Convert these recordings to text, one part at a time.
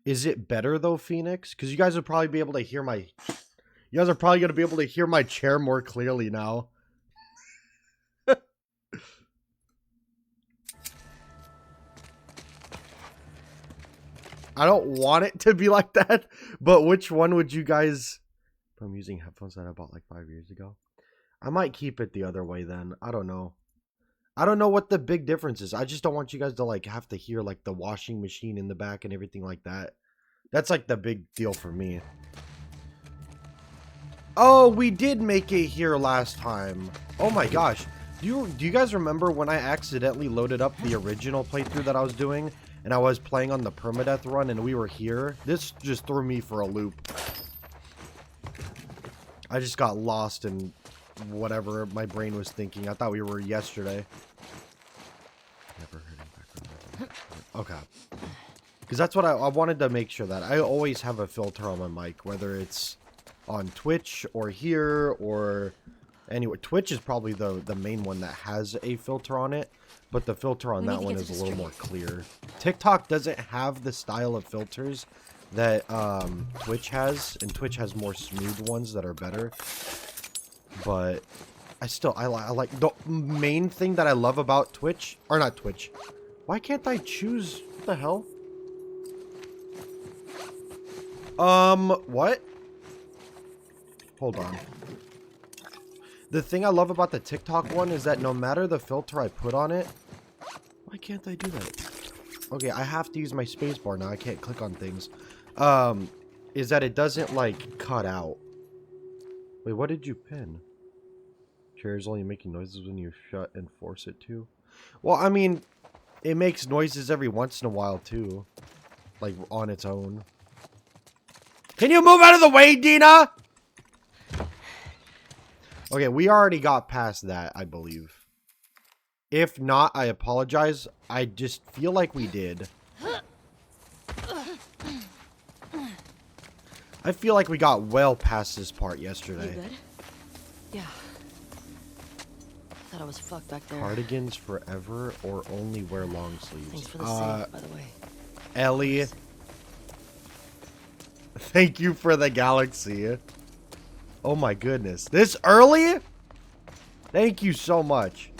Is it better though, Phoenix? Because you guys would probably be able to hear my... You guys are probably going to be able to hear my chair more clearly now. I don't want it to be like that, but which one would you guys... I'm using headphones that I bought like 5 years ago. I might keep it the other way then. I don't know. I don't know what the big difference is. I just don't want you guys to like have to hear like the washing machine in the back and everything like that. That's like the big deal for me. Oh, we did make it here last time. Oh my gosh. Do you guys remember when I accidentally loaded up the original playthrough that I was doing and I was playing on the permadeath run and we were here? This just threw me for a loop. I just got lost in whatever my brain was thinking. I thought we were yesterday. Never heard him back. Okay. Because that's what I wanted to make sure that. I always have a filter on my mic, whether it's on Twitch or here or anyway. Twitch is probably the main one that has a filter on it, but the filter on that one is a little more clear. TikTok doesn't have the style of filters that Twitch has, and Twitch has more smooth ones that are better. But I like the main thing that I love about Twitch, or not Twitch. Why can't I choose? What the hell? What? Hold on. The thing I love about the TikTok one is that no matter the filter I put on it, why can't I do that? Okay, I have to use my spacebar now. I can't click on things. Is that it doesn't like cut out. Wait, what did you pin? Chair's only making noises when you shut and force it to. Well, I mean, it makes noises every once in a while too. Like on its own. Can you move out of the way, Dina? Okay, we already got past that, I believe. If not, I apologize. I just feel like we did. I feel like we got well past this part yesterday. You good? Yeah. Thought I was fucked back there. Cardigans forever or only wear long sleeves? Thanks for the save, by the way. Ellie. Thank you for the galaxy. Oh my goodness. This early? Thank you so much.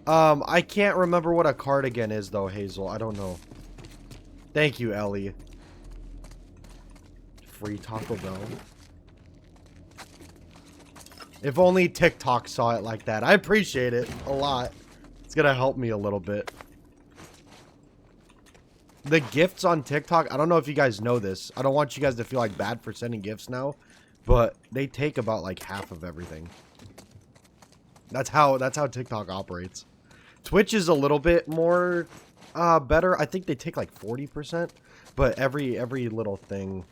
I can't remember what a cardigan is though, Hazel. I don't know. Thank you, Ellie. Free Taco Bell. If only TikTok saw it like that. I appreciate it a lot. It's gonna help me a little bit. The gifts on TikTok, I don't know if you guys know this. I don't want you guys to feel like bad for sending gifts now, but they take about like half of everything. That's how TikTok operates. Twitch is a little bit more better. I think they take like 40%, but every little thing,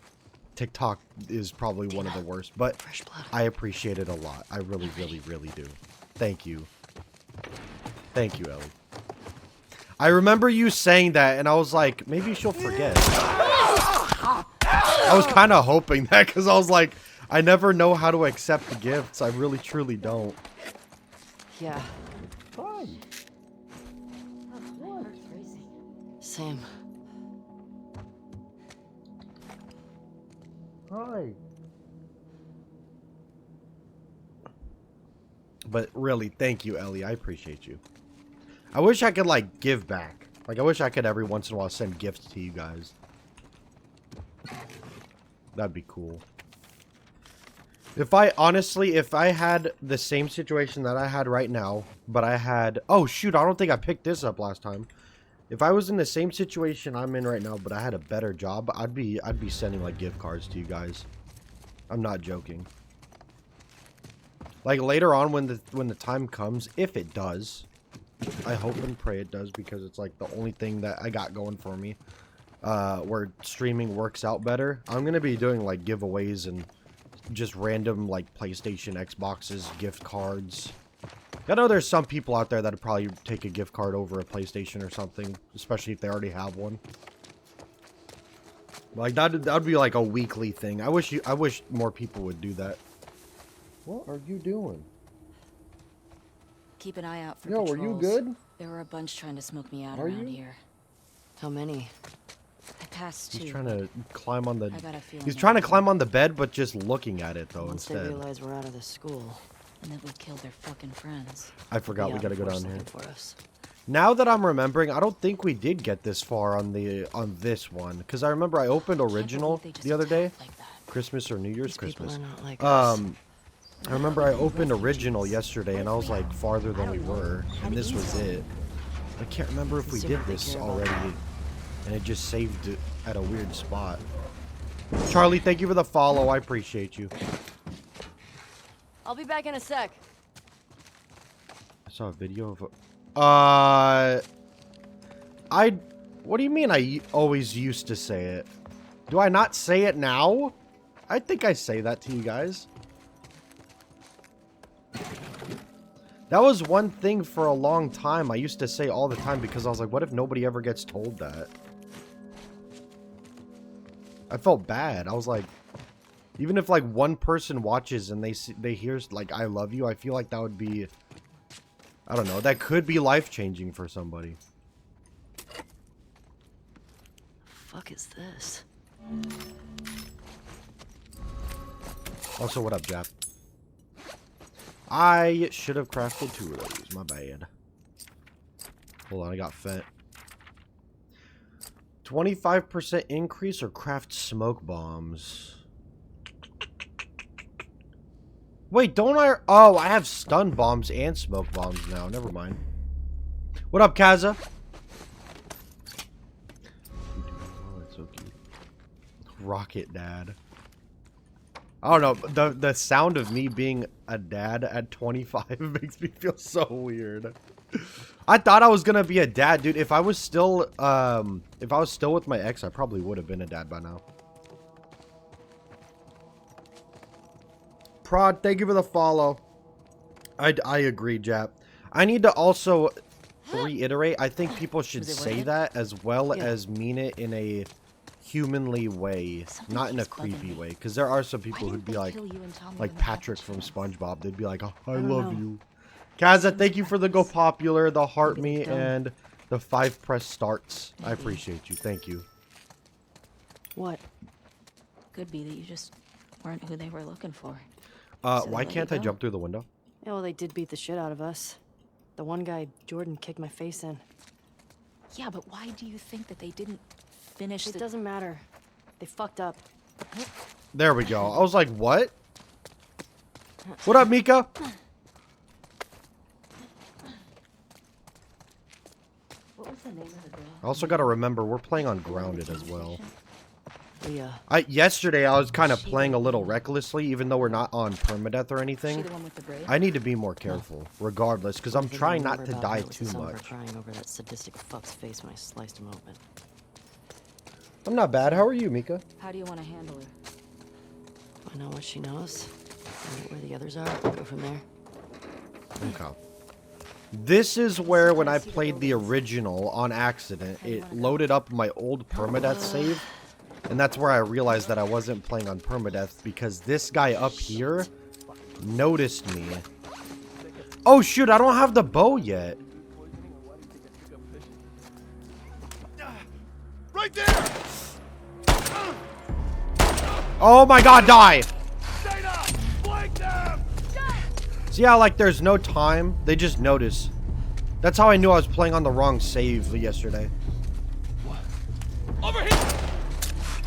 TikTok is probably one of the worst, but I appreciate it a lot. I really, really, really do. Thank you. Thank you, Ellie. I remember you saying that, and I was like, maybe she'll forget. I was kind of hoping that, because I was like, I never know how to accept the gifts. I really, truly don't. Yeah. Fine. Same. Hi. But really, thank you, Ellie. I appreciate you. I wish I could, like, give back. Like, I wish I could every once in a while send gifts to you guys. That'd be cool. If I had the same situation that I had right now, but I had... Oh, shoot, I don't think I picked this up last time. If I was in the same situation I'm in right now, but I had a better job, I'd be sending, like, gift cards to you guys. I'm not joking. Like, later on when the time comes, if it does... I hope and pray it does, because it's like the only thing that I got going for me where streaming works out better. I'm gonna be doing like giveaways and just random like PlayStation, Xboxes, gift cards. I know there's some people out there that'd probably take a gift card over a PlayStation or something, especially if they already have one. Like that'd be like a weekly thing. I wish more people would do that. What are you doing? Keep an eye out for Yo, patrols. are you good? There were a bunch trying to smoke me out Are around you? here. How many? I past He's 2. trying to climb on the... I got a feeling He's that trying to was climb on the bed, but just looking at it, though, Once they instead. realize we're out of the school, and that we killed their fucking friends. I forgot yeah, we gotta go force down here. looking for us. Now that I'm remembering, I don't think we did get this far on this one. Because I remember I opened original the other day. Like that. Christmas or New Year's? These people Christmas. are not like us. I remember I opened original yesterday and I was like farther than we were. And this was it. I can't remember if we did this already. And it just saved it at a weird spot. Charlie, thank you for the follow. I appreciate you. I'll be back in a sec. I saw a video of what do you mean I always used to say it? Do I not say it now? I think I say that to you guys. That was one thing for a long time I used to say all the time because I was like, what if nobody ever gets told that? I felt bad. I was like, even if like one person watches and they hear like I love you, I feel like that would be, I don't know, that could be life-changing for somebody. Fuck is this? Also, what up, Jap? I should have crafted 2 of those. My bad. Hold on, I got fent. 25% increase or craft smoke bombs? Wait, don't I? Oh, I have stun bombs and smoke bombs now. Never mind. What up, Kaza? Oh, that's so cute. Rocket Dad. I don't know. The sound of me being a dad at 25 makes me feel so weird. I thought I was gonna be a dad, dude. If I was still with my ex, I probably would have been a dad by now. Prod, thank you for the follow. I agree, Jap. I need to also reiterate. I think people should say that as well as mean it in a humanly way, not in a creepy way. Because there are some people who'd be like Patrick from SpongeBob. They'd be like, oh, I love you. Kaza, thank you for the go popular, the heart me, and the 5 press starts. I appreciate you. Thank you. What? Could be that you just weren't who they were looking for. Why can't I jump through the window? Yeah, well, they did beat the shit out of us. The one guy, Jordan, kicked my face in. Yeah, but why do you think that they didn't finish It doesn't matter. They fucked up. There we go. I was like, what? What up, Mika? What was the name of the girl? I also got to remember, we're playing on grounded as well. Yeah. Yesterday, I was kind of playing a little recklessly, even though we're not on permadeath or anything. The one with the braid? I need to be more careful, regardless, because I'm trying not to die too much. Crying over that sadistic fuck's face when I sliced him open. I'm not bad. How are you, Mika? How do you want to handle her? I know what she knows. Find out where the others are. Go from there. Okay. This is where, when I played the original on accident, it loaded up my old permadeath save. And that's where I realized that I wasn't playing on permadeath, because this guy up here noticed me. Oh shoot, I don't have the bow yet. Right there! Oh my god, die! Stay up! Flank them! See how, like, there's no time? They just notice. That's how I knew I was playing on the wrong save yesterday. Over here!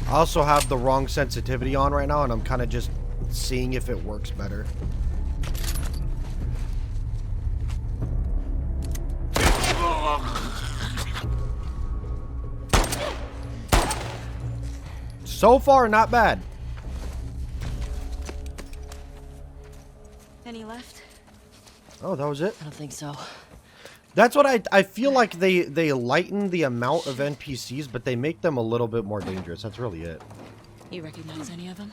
I also have the wrong sensitivity on right now, and I'm kind of just seeing if it works better. So far, not bad. Any left? Oh, that was it? I don't think so. That's what I feel like they lighten the amount of NPCs, but they make them a little bit more dangerous. That's really it. You recognize any of them?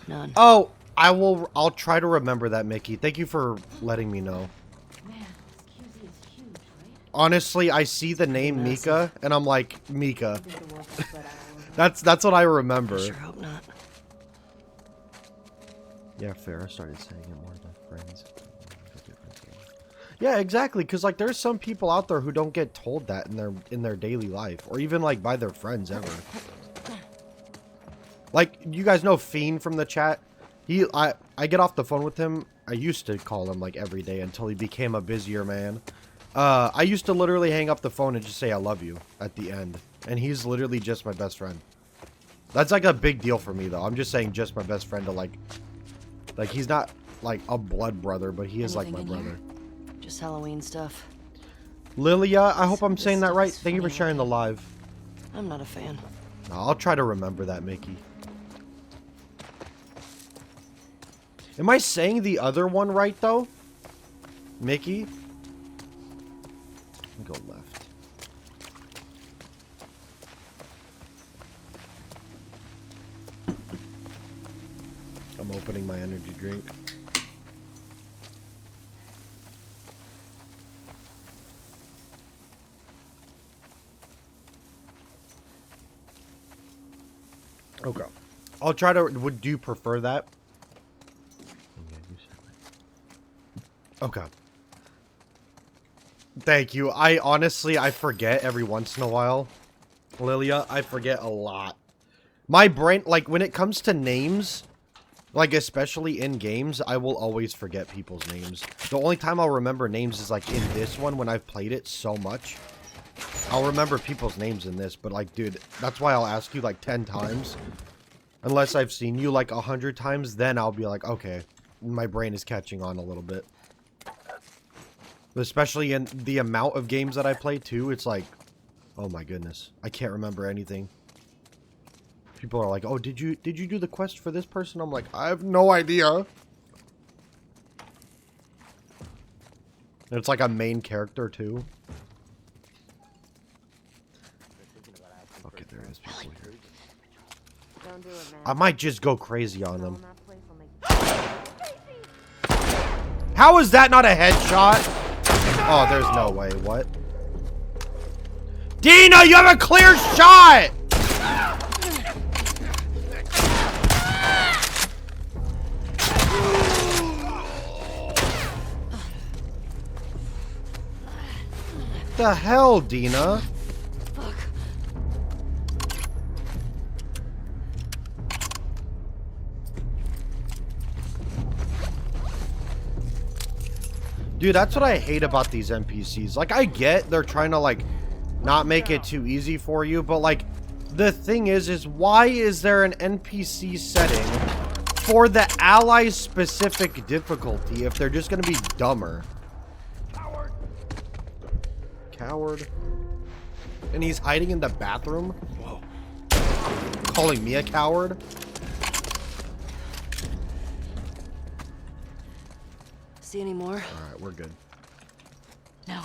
None. Oh, I'll try to remember that, Mickey. Thank you for letting me know. Man, this QZ is huge, right? Honestly, I see the name Mika, and I'm like, Mika. I think the wolf spread out a little. That's what I remember. I sure hope not. Yeah, fair. I started saying it more than friends. Yeah, exactly. Because like, there's some people out there who don't get told that in their daily life, or even like by their friends ever. Like, you guys know Fiend from the chat. I get off the phone with him. I used to call him like every day until he became a busier man. I used to literally hang up the phone and just say I love you at the end, and he's literally just my best friend. That's like a big deal for me though. I'm just saying just my best friend to like he's not like a blood brother, but he is like my brother. Just Halloween stuff. Lilia, I hope I'm saying that right. Thank you for sharing the live. I'm not a fan. I'll try to remember that, Mickey. Am I saying the other one right though? Mickey? Go left. I'm opening my energy drink. Okay. I'll try to... Would you prefer that? Okay. Thank you. I honestly forget every once in a while. Lilia, I forget a lot. My brain, like, when it comes to names, like, especially in games, I will always forget people's names. The only time I'll remember names is, like, in this one, when I've played it so much. I'll remember people's names in this, but, like, dude, that's why I'll ask you, like, 10 times. Unless I've seen you, like, 100 times, then I'll be like, okay, my brain is catching on a little bit. Especially in the amount of games that I play, too, it's like, oh my goodness, I can't remember anything. People are like, oh, did you do the quest for this person? I'm like, I have no idea. And it's like a main character, too. Okay, there is people here. Don't do it, man. I might just go crazy on them. How is that not a headshot? Oh, there's no way. What? Dina, you have a clear shot! The hell, Dina? Fuck. Dude, that's what I hate about these NPCs. Like, I get they're trying to, like, not make it too easy for you, but, like, the thing is why is there an NPC setting for the ally's specific difficulty if they're just gonna be dumber? Coward. Coward. And he's hiding in the bathroom? Whoa. Calling me a coward? See any more? Alright, we're good. No.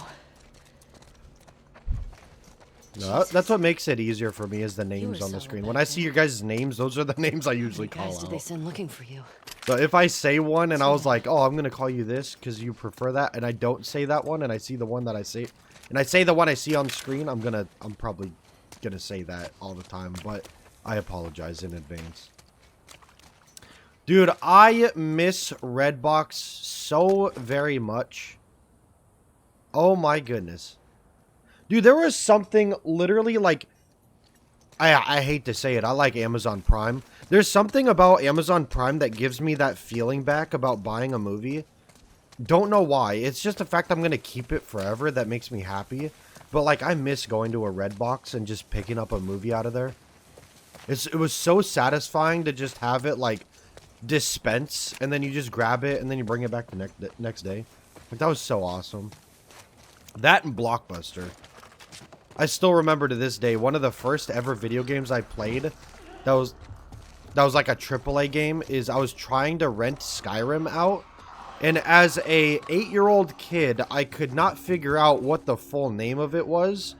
No, that's what makes it easier for me is the names on the solid screen. back When I see your guys' names, those are the names I usually How many call guys did they out. send looking for you? So if I say one and I was like, oh, I'm going to call you this because you prefer that, and I don't say that one, and I see the one that I say, and I say the one I see on screen, I'm probably going to say that all the time, but I apologize in advance. Dude, I miss Redbox so very much. Oh my goodness. Dude, there was something literally like... I hate to say it. I like Amazon Prime. There's something about Amazon Prime that gives me that feeling back about buying a movie. Don't know why. It's just the fact I'm going to keep it forever that makes me happy. But, like, I miss going to a Redbox and just picking up a movie out of there. It was so satisfying to just have it, like, dispense, and then you just grab it, and then you bring it back the next day. Like, that was so awesome. That and Blockbuster. I still remember to this day, one of the first ever video games I played, that was like a AAA game, is I was trying to rent Skyrim out, and as a 8-year-old kid, I could not figure out what the full name of it was.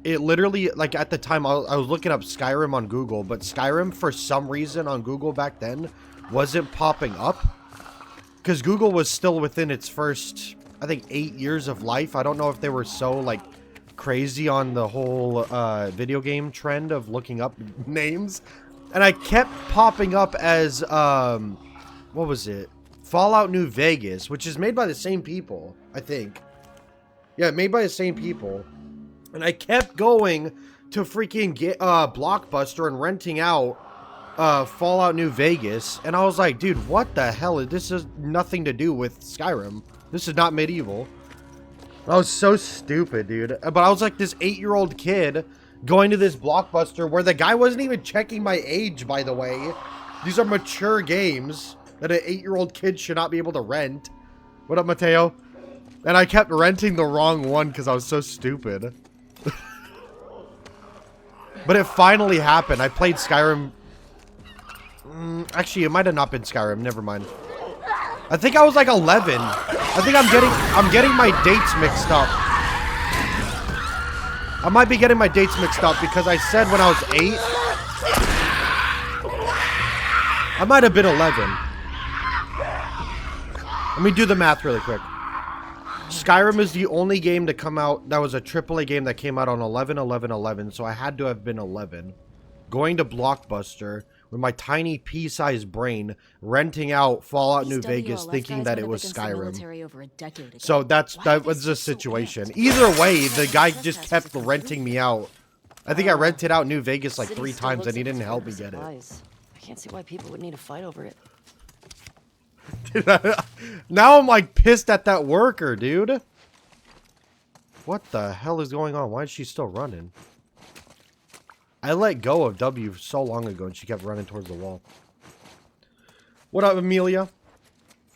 It literally, like, at the time, I was looking up Skyrim on Google, but Skyrim, for some reason, on Google back then, wasn't popping up. Because Google was still within its first, I think, 8 years of life. I don't know if they were so, like, crazy on the whole video game trend of looking up names. And I kept popping up as, what was it? Fallout New Vegas, which is made by the same people, I think. Yeah, made by the same people. And I kept going to freaking get Blockbuster and renting out Fallout New Vegas, and I was like, dude, what the hell? This has nothing to do with Skyrim. This is not medieval. I was so stupid, dude. But I was like this 8-year-old kid going to this Blockbuster where the guy wasn't even checking my age, by the way. These are mature games that an 8-year-old kid should not be able to rent. What up, Mateo? And I kept renting the wrong one because I was so stupid. But it finally happened. I played Skyrim. Actually, it might have not been Skyrim. Never mind. I think I was like 11. I think I'm getting my dates mixed up. I might be getting my dates mixed up because I said when I was 8. I might have been 11. Let me do the math really quick. Skyrim is the only game to come out that was a AAA game that came out on 11/11/11, so I had to have been 11. Going to Blockbuster with my tiny pea-sized brain, renting out Fallout New Vegas, thinking that it was Skyrim. So that was the situation. Either way, the guy just kept renting me out. I think I rented out New Vegas like 3 times and he didn't help me get it. I can't see why people would need a fight over it. Now I'm like pissed at that worker, dude. What the hell is going on? Why is she still running? I let go of W so long ago and she kept running towards the wall. What up, Amelia?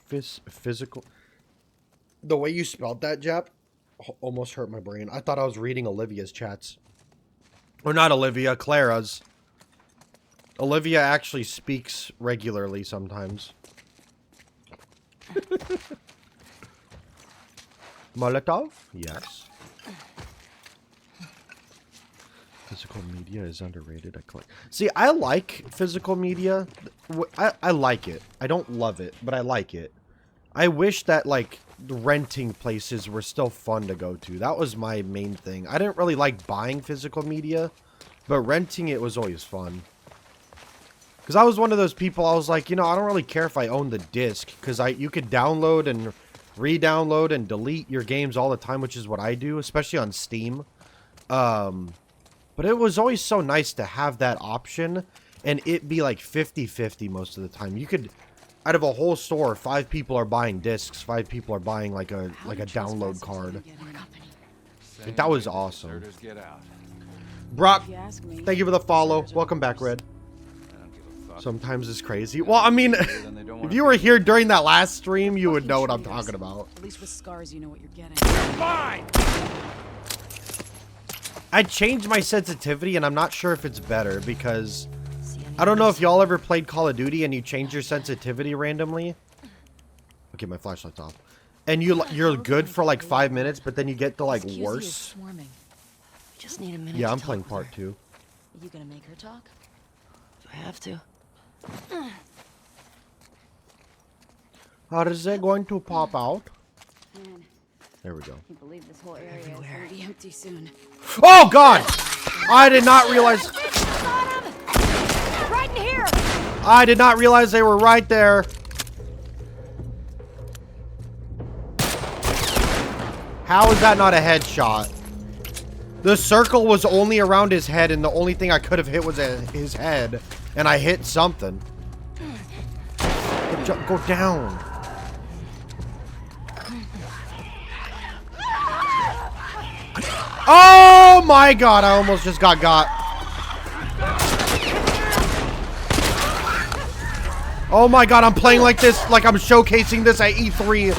Physical. The way you spelled that, Jap, almost hurt my brain. I thought I was reading Olivia's chats. Or not Olivia, Clara's. Olivia actually speaks regularly sometimes. Molotov? Yes. Physical media is underrated. See, I like physical media. I like it. I don't love it, but I like it. I wish that, like, renting places were still fun to go to. That was my main thing. I didn't really like buying physical media, but renting it was always fun. Because I was one of those people, I was like, you know, I don't really care if I own the disc. Because you could download and re-download and delete your games all the time, which is what I do, especially on Steam. But it was always so nice to have that option and it be like 50-50 most of the time. You could, out of a whole store, 5 people are buying discs, 5 people are buying like a download card. Like, that was awesome. Brock, thank you for the follow. Welcome back, Red. Sometimes it's crazy. Well, I mean, if you were here during that last stream, you would know what I'm talking about. At least with scars, you know what you're getting. Fine! I changed my sensitivity, and I'm not sure if it's better, because I don't know if y'all ever played Call of Duty and you change your sensitivity randomly. Okay, my flashlight's off. And you're good for like 5 minutes, but then you get to like worse. Just need a minute. Yeah, I'm playing part 2. Are you gonna make her talk? Do I have to? How is it going to pop out? Man, There we go. I can't believe this whole area is Gonna be empty soon. Oh God! I did not realize. Right in here! I did not realize they were right there. How is that not a headshot? The circle was only around his head, and the only thing I could have hit was his head, and I hit something. Go down. Oh my God! I almost just got. Oh my God! I'm playing like this, like I'm showcasing this at E3.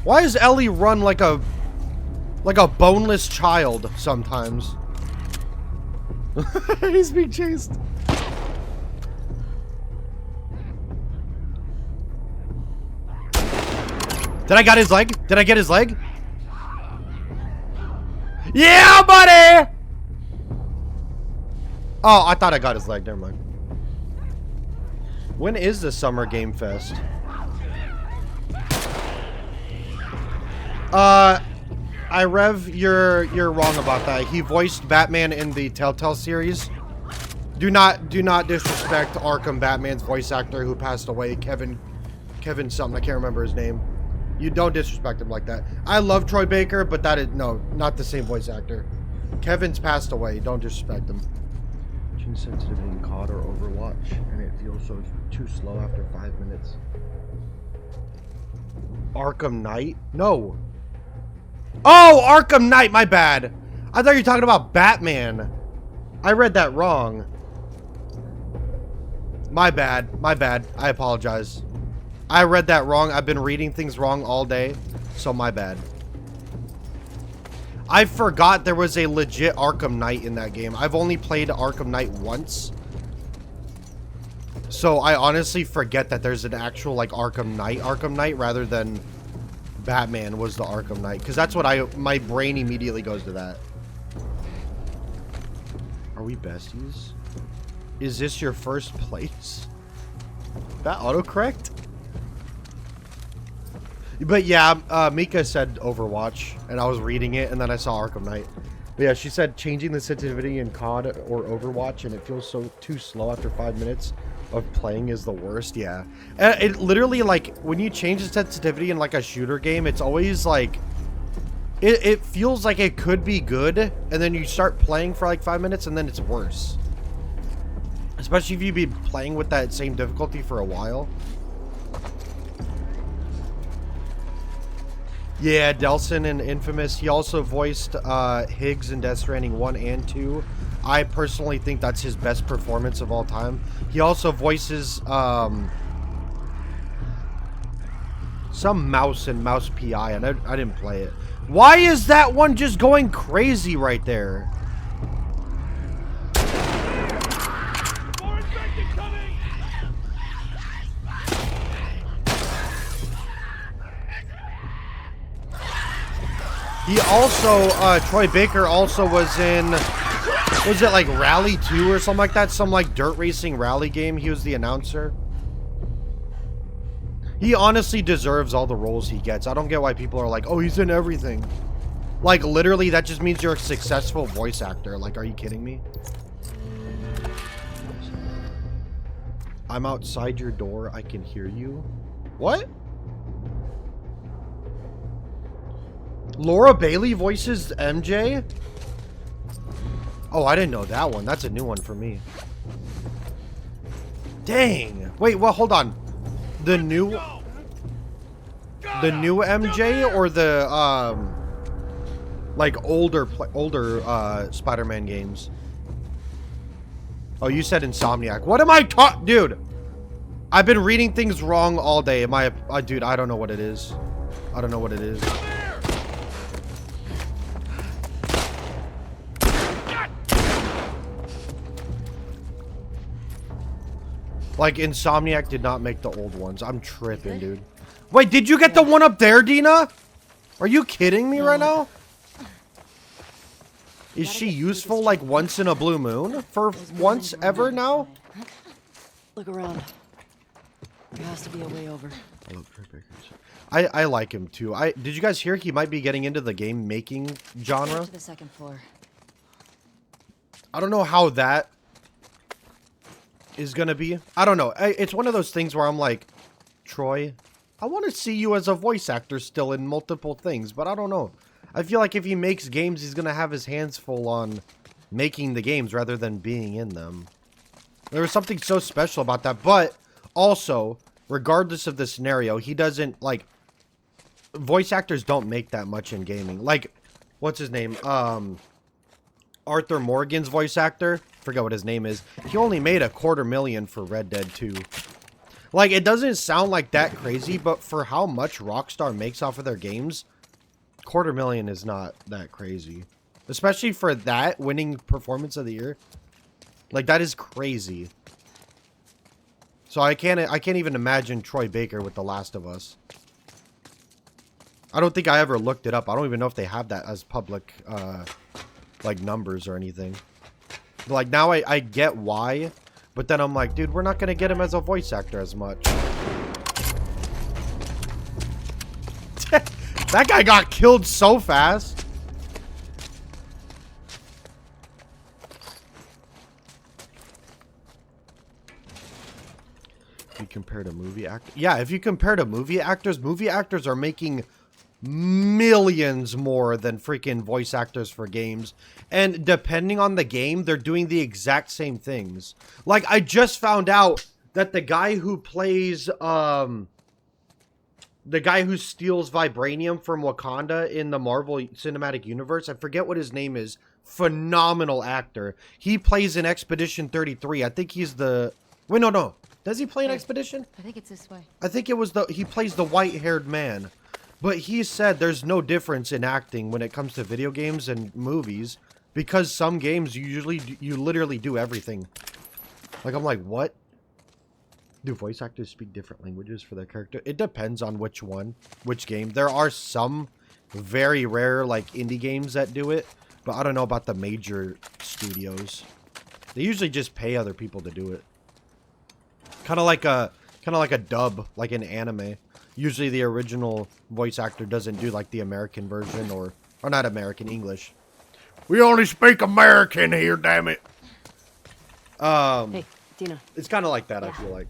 Why does Ellie run like a boneless child sometimes? He's being chased. Did I get his leg? Did I get his leg? Yeah, buddy! Oh, I thought I got his leg. Never mind. When is the Summer Game Fest? Rev, you're wrong about that. He voiced Batman in the Telltale series. Do not disrespect Arkham Batman's voice actor who passed away, Kevin something, I can't remember his name. You don't disrespect him like that. I love Troy Baker, but that is not the same voice actor. Kevin's passed away. Don't disrespect him. Change sensitivity in COD or Overwatch, and it feels so too slow after 5 minutes. Arkham Knight? No. Oh, Arkham Knight, my bad. I thought you were talking about Batman. I read that wrong. My bad. I apologize. I read that wrong. I've been reading things wrong all day, so my bad. I forgot there was a legit Arkham Knight in that game. I've only played Arkham Knight once. So I honestly forget that there's an actual like Arkham Knight rather than Batman was the Arkham Knight, because that's what my brain immediately goes to that. Are we besties? Is this your first place? That autocorrect? But yeah, Mika said Overwatch, and I was reading it, and then I saw Arkham Knight. But yeah, she said changing the sensitivity in COD or Overwatch, and it feels so too slow after 5 minutes of playing is the worst. Yeah, it literally, like, when you change the sensitivity in like a shooter game, it's always like it feels like it could be good, and then you start playing for like 5 minutes and then it's worse, especially if you've been playing with that same difficulty for a while. Yeah, Delson in Infamous. He also voiced Higgs in Death Stranding 1 and 2. I personally think that's his best performance of all time. He also voices some mouse in Mouse PI, and I didn't play it. Why is that one just going crazy right there? More infected coming! He also, Troy Baker also was in, was it like Rally 2 or something like that? Some like dirt racing rally game. He was the announcer. He honestly deserves all the roles he gets. I don't get why people are like, oh, he's in everything. Like, literally, that just means you're a successful voice actor. Like, are you kidding me? I'm outside your door. I can hear you. What? Laura Bailey voices MJ? Oh, I didn't know that one. That's a new one for me. Dang. Wait, well, hold on. The new MJ or the like older Spider-Man games? Oh, you said Insomniac. What am I talking, dude? I've been reading things wrong all day. Am I dude, I don't know what it is. I don't know what it is. Like, Insomniac did not make the old ones. I'm tripping, dude. Wait, did you get the one up there, Dina? Are you kidding me right now? Is she useful like once in a blue moon? For once ever now? Look around. There has to be a way over. I like him too. Did you guys hear he might be getting into the game making genre? To the second floor. I don't know how that is gonna be. I don't know. It's one of those things where I'm like, Troy, I want to see you as a voice actor still in multiple things, but I don't know. I feel like if he makes games, he's gonna have his hands full on making the games rather than being in them. There was something so special about that, but also, regardless of the scenario, he doesn't, like, voice actors don't make that much in gaming. Like, what's his name? Arthur Morgan's voice actor, forget what his name is, he only made $250,000 for Red Dead 2. Like, it doesn't sound like that crazy, but for how much Rockstar makes off of their games, $250,000 is not that crazy. Especially for that winning performance of the year. Like, that is crazy. So I can't even imagine Troy Baker with The Last of Us. I don't think I ever looked it up. I don't even know if they have that as public like numbers or anything. Like, now I get why, but then I'm like, dude, we're not gonna get him as a voice actor as much. That guy got killed so fast. you compare to movie actors. Yeah, if you compare to movie actors are making millions more than freaking voice actors for games. And depending on the game, they're doing the exact same things. Like, I just found out that the guy who plays, the guy who steals vibranium from Wakanda in the Marvel Cinematic Universe, I forget what his name is, phenomenal actor. He plays in Expedition 33. I think he's the... Wait, no. Does he play in Expedition? I think it's this way. I think it was he plays the white-haired man. But he said there's no difference in acting when it comes to video games and movies, because some games you literally do everything. Like, I'm like, what? Do voice actors speak different languages for their character? It depends on which game. There are some very rare, like, indie games that do it, but I don't know about the major studios. They usually just pay other people to do it. Kind of like a dub, like an anime. Usually the original voice actor doesn't do like the American version or not American, English. We only speak American here, damn it. Hey, Dina. It's kind of like that, I feel like.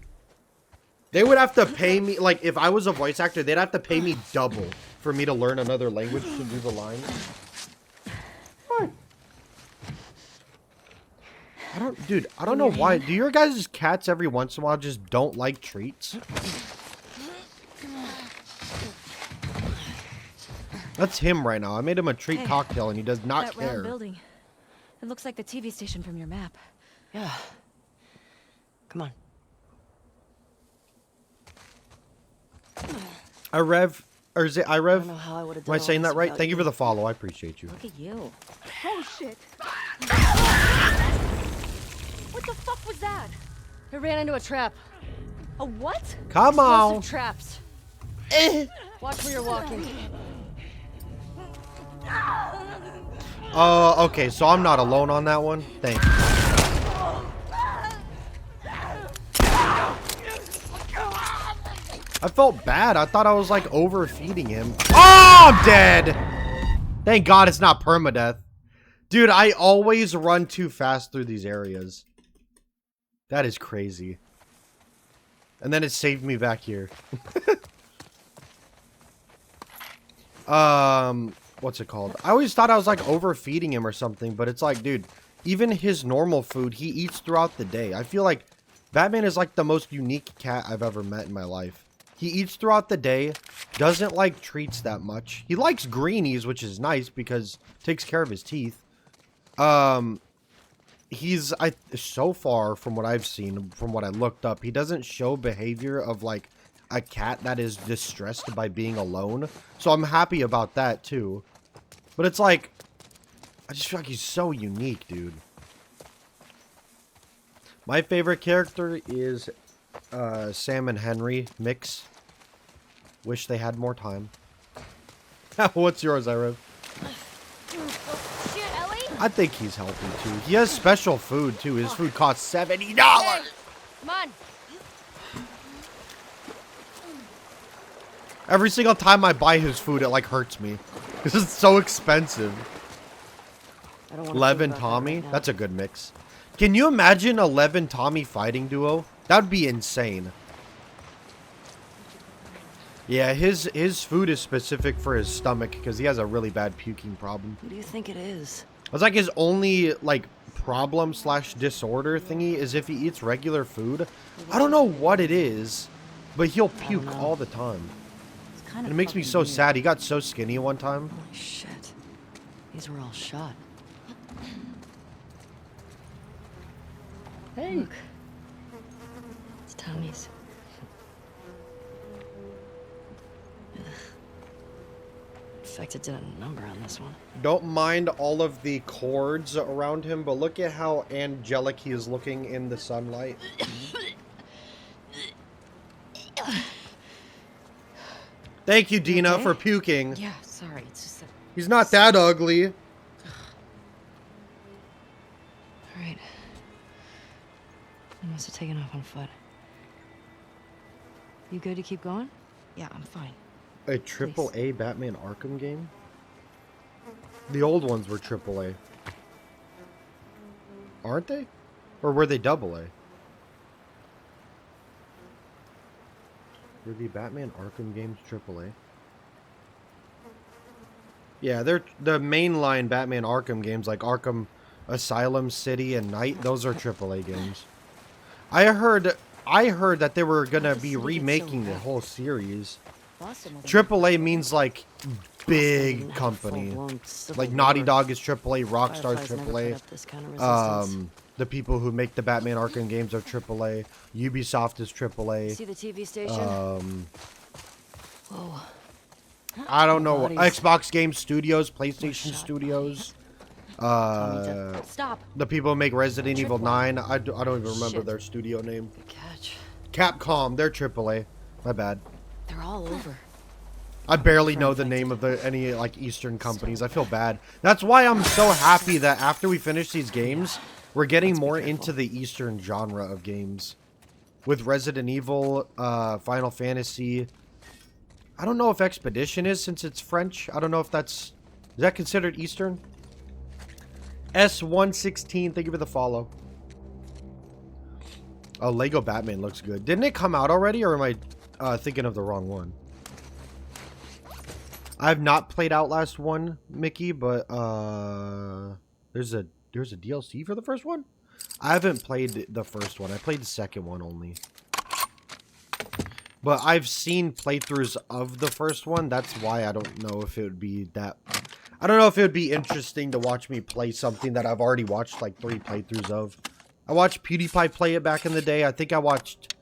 They would have to pay me, like, if I was a voice actor, they'd have to pay me double for me to learn another language to do the line. Fine. I don't know why. Do your guys' cats every once in a while just don't like treats? That's him right now. I made him a treat cocktail and he does not That care. round building. It looks like the TV station from your map. Yeah. Come on. Irev, or is it Irev? I don't know how I would have done Am I saying all that this right? without Thank you for the follow. I appreciate you. Look at you. Oh shit! What the fuck was that? I ran into a trap. A what? Come on. Explosive traps. Watch where you're walking. Okay, so I'm not alone on that one. Thank you. I felt bad. I thought I was like overfeeding him. Oh, I'm dead. Thank God it's not permadeath. Dude, I always run too fast through these areas. That is crazy. And then it saved me back here. What's it called? I always thought I was like overfeeding him or something, but it's like, dude, even his normal food, he eats throughout the day. I feel like Batman is like the most unique cat I've ever met in my life. He eats throughout the day, doesn't like treats that much. He likes greenies, which is nice because it takes care of his teeth. So far from what I've seen, from what I looked up, he doesn't show behavior of like a cat that is distressed by being alone. So I'm happy about that too. But it's like, I just feel like he's so unique, dude. My favorite character is Sam and Henry mix. Wish they had more time. What's yours, Ira? Shit, Ellie! I think he's healthy too. He has special food too. His food costs $70. Come on. Every single time I buy his food, it like hurts me. Because it's so expensive. I don't want Lev and Tommy? That's a good mix. Can you imagine a Lev and Tommy fighting duo? That would be insane. Yeah, his food is specific for his stomach because he has a really bad puking problem. Who do you think it is? It's like his only like problem / disorder thingy is if he eats regular food. I don't know what it is, but he'll puke all the time. It's kind And of it makes me so sad. He got so skinny one time. Holy shit. These were all shot. Hey. Look. It's Tommy's. Ugh. Infected did a number on this one. Don't mind all of the cords around him, but look at how angelic he is looking in the sunlight. Thank you, Dina, Okay? for puking. Yeah, sorry. It's just that He's not that ugly. All right. I must have taken off on foot. You good to keep going? yeah, I'm fine. A AAA Batman Arkham game? The old ones were AAA. Aren't they? Or were they AA? Were the Batman Arkham games AAA? Yeah, they're the mainline Batman Arkham games like Arkham Asylum, City, and Night. Those are AAA games. I heard that they were gonna be remaking the whole series. AAA means like big company. Like Naughty Dog is AAA, Rockstar's AAA. The people who make the Batman Arkham games are AAA. Ubisoft is AAA. See the TV station? Whoa. I don't know. Bodies. Xbox Game Studios, PlayStation Studios. Stop. The people who make Resident Evil 9. I don't even remember Shit. their studio name. Good catch. Capcom, they're AAA. My bad. They're all over. I barely know the name of any like Eastern companies. I feel bad. That's why I'm so happy that after we finish these games, we're getting more into the Eastern genre of games. With Resident Evil, Final Fantasy. I don't know if Expedition is since it's French. I don't know if is that considered Eastern? S116, thank you for the follow. Oh, Lego Batman looks good. Didn't it come out already, or am I thinking of the wrong one? I have not played Outlast 1, Mickey, but there's a DLC for the first one? I haven't played the first one. I played the second one only. But I've seen playthroughs of the first one. That's why I don't know if it would be that... I don't know if it would be interesting to watch me play something that I've already watched like 3 playthroughs of. I watched PewDiePie play it back in the day. I think I watched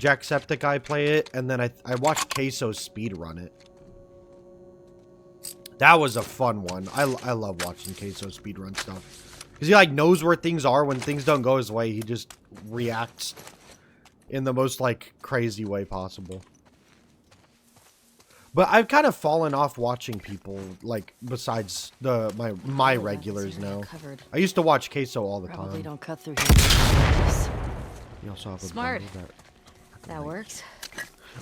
Jacksepticeye play it. And then I watched Queso speedrun it. That was a fun one. I love watching Queso speedrun stuff. Because he like knows where things are. When things don't go his way, he just reacts in the most like crazy way possible. But I've kind of fallen off watching people like besides my regulars now. I used to watch Queso all the Probably time. don't cut through here. You also have a Smart. bundle That works.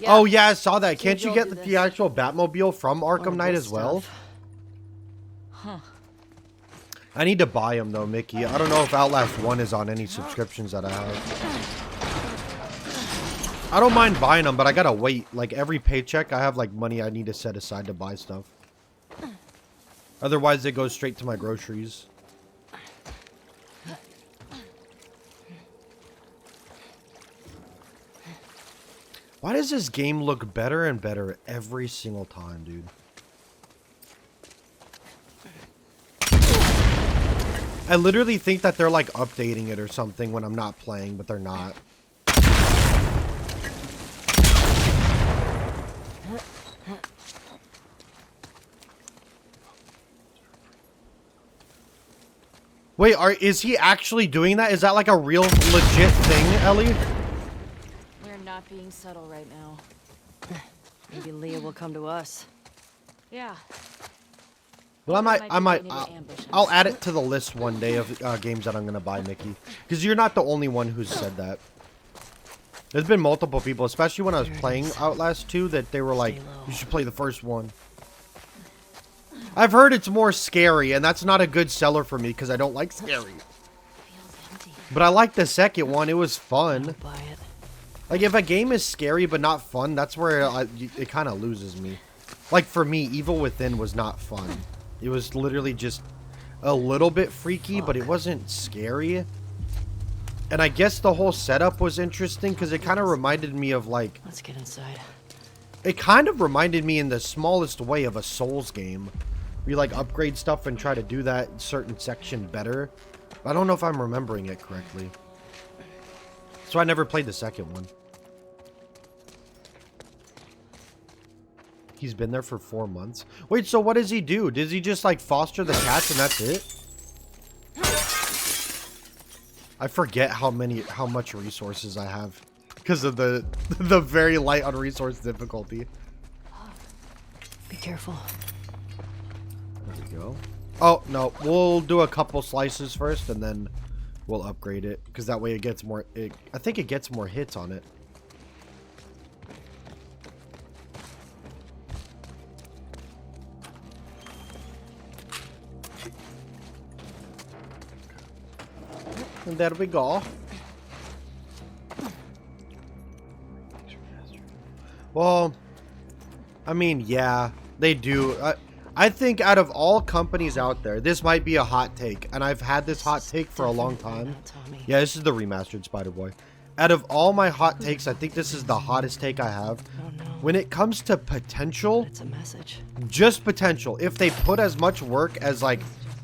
Oh yeah, I saw that. Can't you Joel get do the this. actual Batmobile from Arkham All Knight good as well? stuff. Huh. I need to buy them though, Mickey. I don't know if Outlast 1 is on any subscriptions that I have. I don't mind buying them, but I gotta wait. Like every paycheck, I have like money I need to set aside to buy stuff. Otherwise, it goes straight to my groceries. Why does this game look better and better every single time, dude? I literally think that they're like updating it or something when I'm not playing, but they're not. Wait, is he actually doing that? Is that like a real legit thing, Ellie? We're not being subtle right now. Maybe Leah will come to us. Yeah. Well, Ambush I'll add it to the list one day of games that I'm gonna buy, Mickey. Because you're not the only one who's said that. There's been multiple people, especially when I was playing Outlast 2, that they were like, you should play the first one. I've heard it's more scary, and that's not a good seller for me because I don't like scary. Feels empty. But I liked the second one. It was fun. Buy it. Like, if a game is scary but not fun, that's where it kind of loses me. Like, for me, Evil Within was not fun. It was literally just a little bit freaky, but it wasn't scary. And I guess the whole setup was interesting because it kind of reminded me of, like... Let's get inside. It kind of reminded me in the smallest way of a Souls game. Where you, like, upgrade stuff and try to do that certain section better. I don't know if I'm remembering it correctly. So I never played the second one. He's been there for 4 months. Wait, so what does he do? Does he just like foster the cats and that's it? I forget how much resources I have because of the very light on resource difficulty. Be careful. There we go. Oh no, we'll do a couple slices first and then we'll upgrade it because that way it gets more. I think it gets more hits on it. And there we go. Well, I mean, yeah, they do. I think out of all companies out there, this might be a hot take, and I've had this hot take for a long time. Yeah, this is the remastered Spider-Boy. Out of all my hot takes, I think this is the hottest take I have. Oh no. When it comes to potential, It's a message. just potential. If they put as much work as like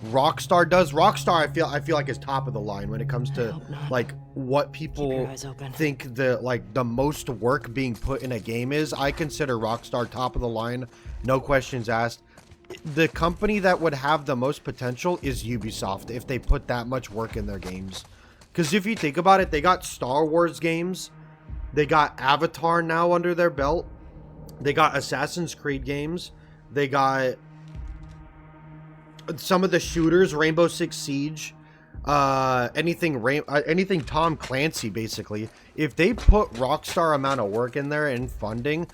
Rockstar does, Rockstar I feel like is top of the line when it comes to hope not. like what Keep people your eyes open. think the most work being put in a game is. I consider Rockstar top of the line, no questions asked. The company that would have the most potential is Ubisoft if they put that much work in their games. Because if you think about it, they got Star Wars games, they got Avatar now under their belt, they got Assassin's Creed games, they got some of the shooters, Rainbow Six Siege, anything Tom Clancy basically. If they put Rockstar amount of work in there and funding,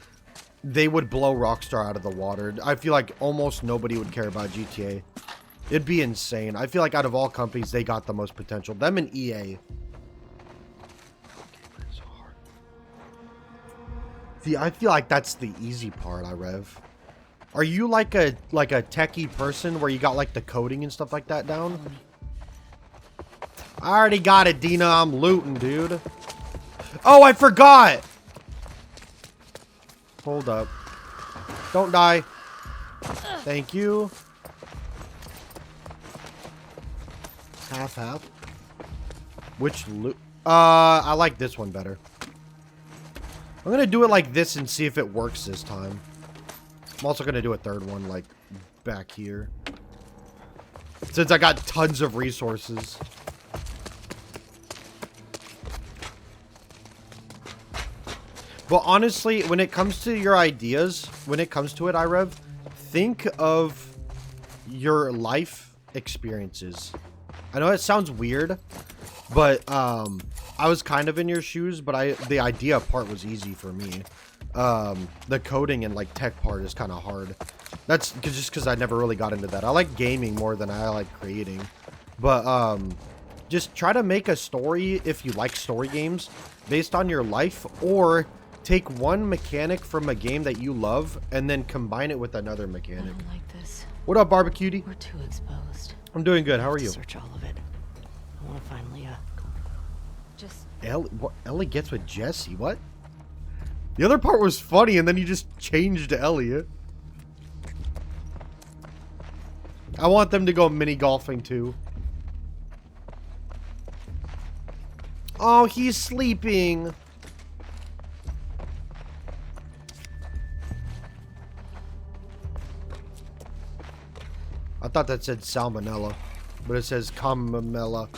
they would blow Rockstar out of the water. I feel like almost nobody would care about GTA. It'd be insane. I feel like out of all companies, they got the most potential. Them and EA. See, I feel like that's the easy part, Rev. Are you like a techie person where you got like the coding and stuff like that down? I already got it, Dina. I'm looting, dude. Oh, I forgot. Hold up. Don't die. Thank you. Half. Which loot? I like this one better. I'm gonna do it like this and see if it works this time. I'm also gonna do a third one like back here, since I got tons of resources. But honestly, when it comes to your ideas, when it comes to it, Irev, think of your life experiences. I know it sounds weird, but I was kind of in your shoes, but the idea part was easy for me. The coding and like tech part is kind of hard. That's just because I never really got into that. I like gaming more than I like creating. But just try to make a story if you like story games based on your life, or take one mechanic from a game that you love and then combine it with another I mechanic. don't like this. What up, Barbecutie? We're too exposed. I'm doing good. How are you? Search all of it. I want to find Leah. Just Ellie gets with Jesse. What? The other part was funny, and then you just changed to Elliot. I want them to go mini golfing too. Oh, he's sleeping. I thought that said salmonella, but it says comamella.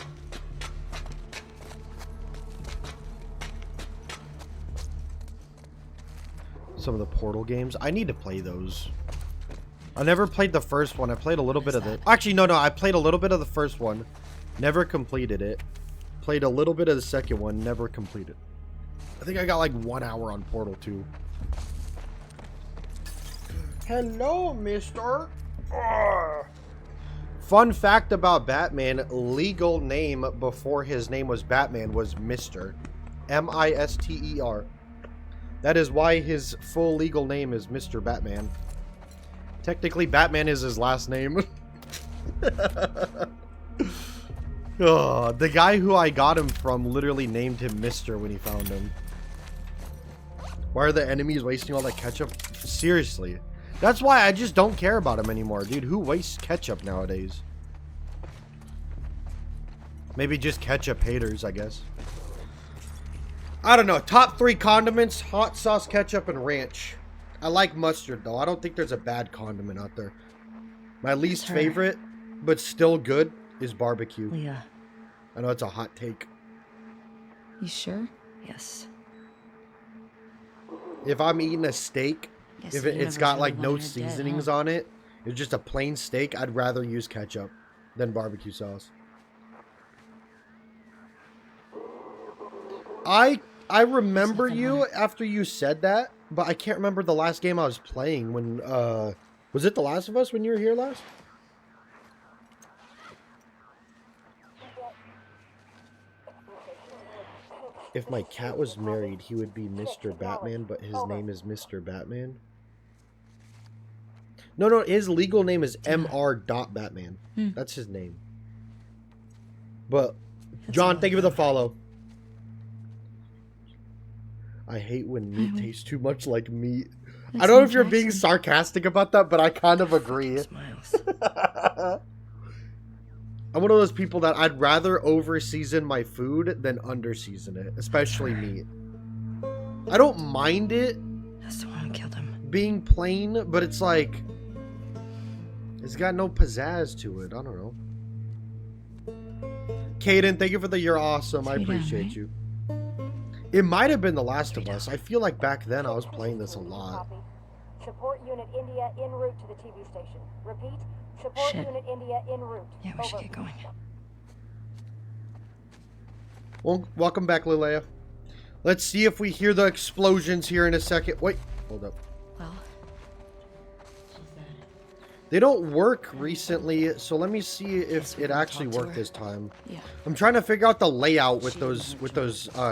Some of the Portal games. I need to play those. I never played the first one. I played a little bit of the... Actually, no. I played a little bit of the first one. Never completed it. Played a little bit of the second one. Never completed. I think I got like 1 hour on Portal 2. Hello, mister. Fun fact about Batman, legal name before his name was Batman was Mr. M-I-S-T-E-R. That is why his full legal name is Mr. Batman. Technically, Batman is his last name. Oh, the guy who I got him from literally named him Mr. when he found him. Why are the enemies wasting all that ketchup? Seriously. That's why I just don't care about him anymore, dude. Who wastes ketchup nowadays? Maybe just ketchup haters, I guess. I don't know. Top 3 condiments: hot sauce, ketchup, and ranch. I like mustard, though. I don't think there's a bad condiment out there. My least favorite, but still good, is barbecue. Leah. I know it's a hot take. You sure? Yes. If I'm eating a steak, Guess if the it's universe got really like no wanted her dead, seasonings huh? on it, it's just a plain steak, I'd rather use ketchup than barbecue sauce. I remember you after you said that, but I can't remember the last game I was playing when was it The Last of Us when you were here last? If my cat was married, he would be Mr. Batman, but his name is Mr. Batman. No, his legal name is Mr. Batman. That's his name. But, John, thank you for the follow. I hate when meat tastes too much like meat. I don't know if you're being sarcastic about that, but I kind of agree. Smiles. I'm one of those people that I'd rather over-season my food than under-season it, especially meat. I don't mind it That's the one who killed him. being plain, but it's like, it's got no pizzazz to it. I don't know. Caden, thank you for the "you're awesome." I appreciate you. It might have been The Last of Us. I feel like back then I was playing this a lot. Support Unit India en route to the TV station. Repeat, support Shit. Unit India en route. Yeah, we should get going. Well, welcome back, Lileia. Let's see if we hear the explosions here in a second. Wait, hold up. Well, They don't work recently, so let me see if it actually worked this time. yeah. I'm trying to figure out the layout with those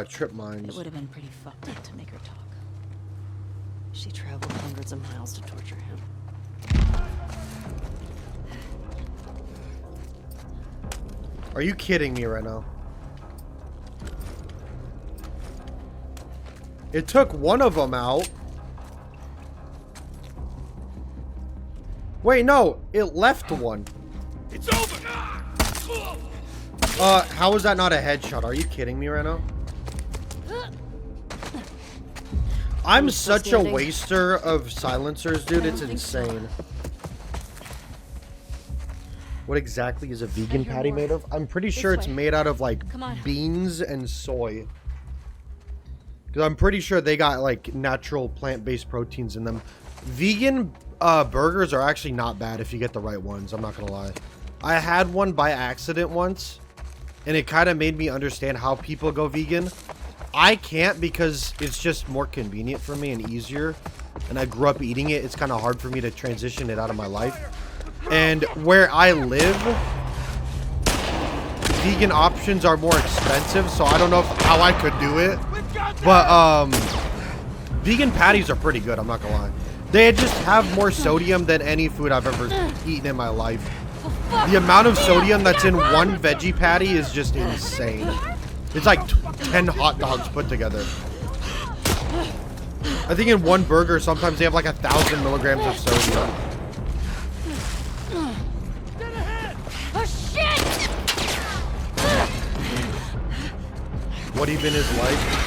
trip It mines. would have been pretty fucked up to make her talk. She traveled hundreds of miles to torture him. Are you kidding me right now? It took one of them out. Wait, no, it left one. It's over! How is that not a headshot? Are you kidding me right now? I'm such a waster of silencers, dude. It's insane. What exactly is a vegan patty made of? I'm pretty sure it's made out of like beans and soy. Because I'm pretty sure they got like natural plant-based proteins in them. Vegan burgers are actually not bad if you get the right ones. I'm not gonna lie. I had one by accident once, and it kind of made me understand how people go vegan. I can't because it's just more convenient for me and easier. And I grew up eating it. It's kind of hard for me to transition it out of my life. And where I live, vegan options are more expensive, so I don't know how I could do it. But vegan patties are pretty good, I'm not gonna lie. They just have more sodium than any food I've ever eaten in my life. The amount of sodium that's in one veggie patty is just insane. It's like 10 hot dogs put together. I think in one burger, sometimes they have like 1,000 milligrams of sodium. Oh shit! What even is life?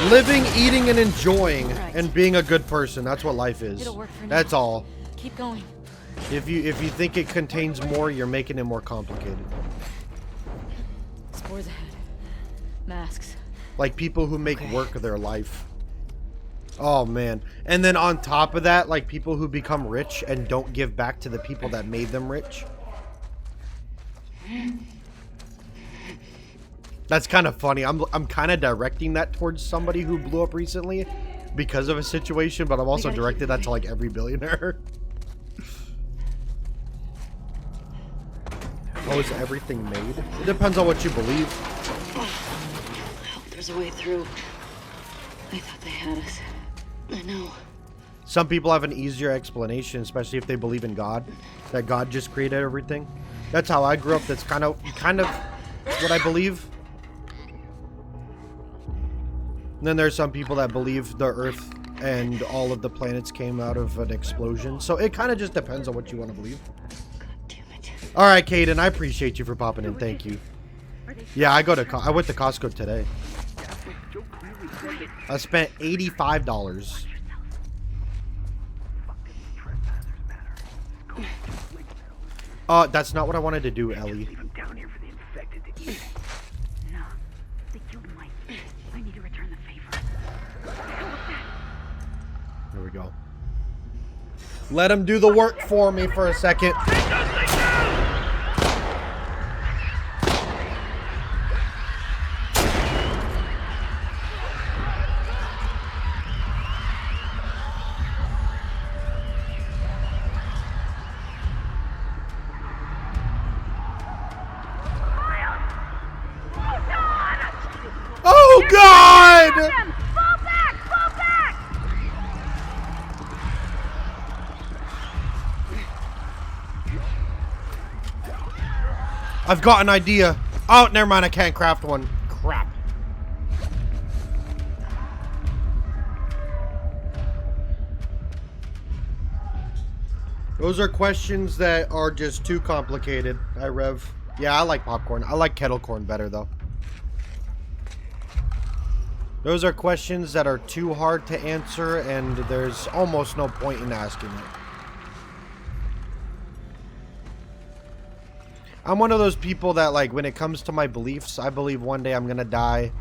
Living, eating, and enjoying, and being a good person. That's what life is. It'll work for now. That's all. Keep going. If you think it contains more, you're making it more complicated. Spores ahead. Masks. Like people who make work their life. Oh man. And then on top of that, like people who become rich and don't give back to the people that made them rich. That's kind of funny. I'm kind of directing that towards somebody who blew up recently because of a situation, but I'm also directed that to like every billionaire. How is everything made? It depends on what you believe. I hope there's a way through. I thought they had us. I know. Some people have an easier explanation, especially if they believe in God, that God just created everything. That's how I grew up. That's kind of what I believe. And then there's some people that believe the Earth and all of the planets came out of an explosion. So it kind of just depends on what you want to believe. All right, Caden, I appreciate you for popping in. Thank you. Yeah, I went to Costco today. I spent $85. That's not what I wanted to do, Ellie. Here we go. Let him do the work for me for a second. I've got an idea. Oh, never mind. I can't craft one. Crap. Those are questions that are just too complicated. Rev. Yeah, I like popcorn. I like kettle corn better, though. Those are questions that are too hard to answer, and there's almost no point in asking it. I'm one of those people that, like, when it comes to my beliefs, I believe one day I'm gonna die.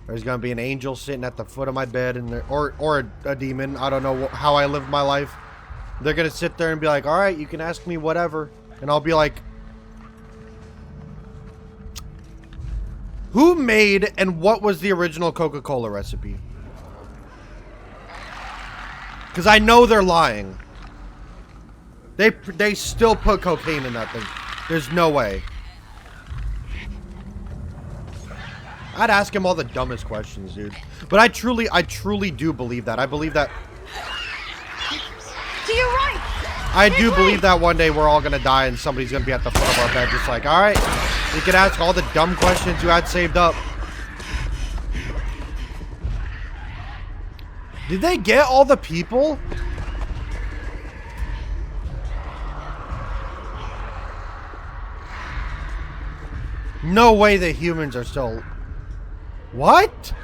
There's gonna be an angel sitting at the foot of my bed, and or a demon. I don't know how I live my life. They're gonna sit there and be like, all right, you can ask me whatever. And I'll be like, who made and what was the original Coca-Cola recipe? Because I know they're lying. They still put cocaine in that thing. There's no way. I'd ask him all the dumbest questions, dude. But I truly do believe that. I believe that. To your right! I do believe that one day we're all gonna die and somebody's gonna be at the foot of our bed just like, alright, you can ask all the dumb questions you had saved up. Did they get all the people? No way the humans are still... What?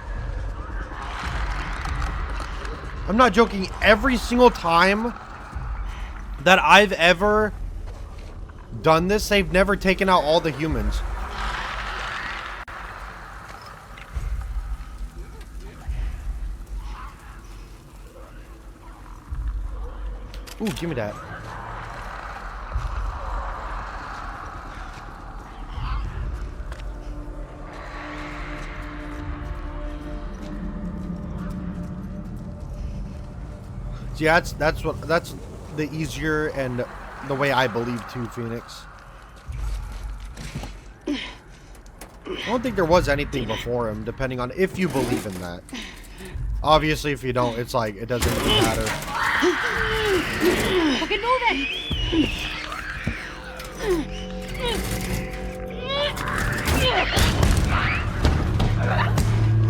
I'm not joking. Every single time that I've ever done this, they've never taken out all the humans. Ooh, give me that. See, that's the easier and the way I believe too, Phoenix. I don't think there was anything before him, depending on if you believe in that. Obviously, if you don't, it's like, it doesn't really matter. Fucking move it!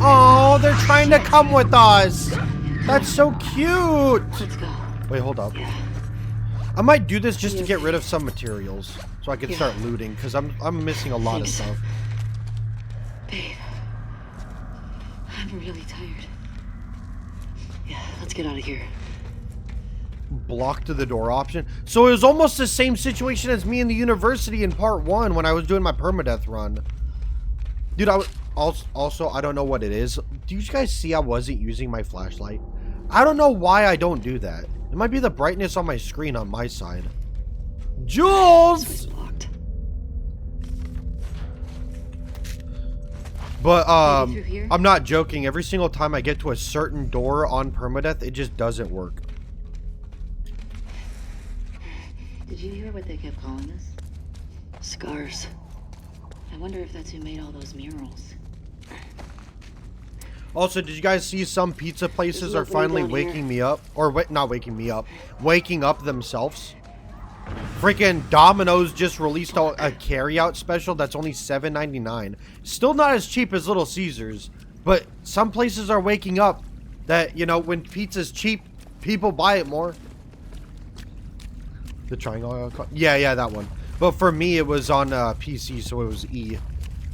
Oh, they're trying to come with us. That's so cute. Let's go. Wait, hold up. I might do this just to get rid of some materials, so I can start looting, because I'm missing a lot of stuff. Babe, I'm really tired. Yeah, let's get out of here. Block to the door option. So it was almost the same situation as me in the university in part 1 when I was doing my permadeath run. Dude, I was also I don't know what it is. Do you guys see I wasn't using my flashlight? I don't know why I don't do that. It might be the brightness on my screen on my side. Jules! Locked. But Maybe through here? I'm not joking. Every single time I get to a certain door on permadeath, it just doesn't work. Did you hear what they kept calling us? Scars. I wonder if that's who made all those murals. Also, did you guys see some pizza places are finally waking me up? Or not waking me up. Waking up themselves. Freaking Domino's just released a carry-out special that's only $7.99. Still not as cheap as Little Caesars. But some places are waking up that, you know, when pizza's cheap, people buy it more. The triangle? Yeah, that one. But for me, it was on PC, so it was E.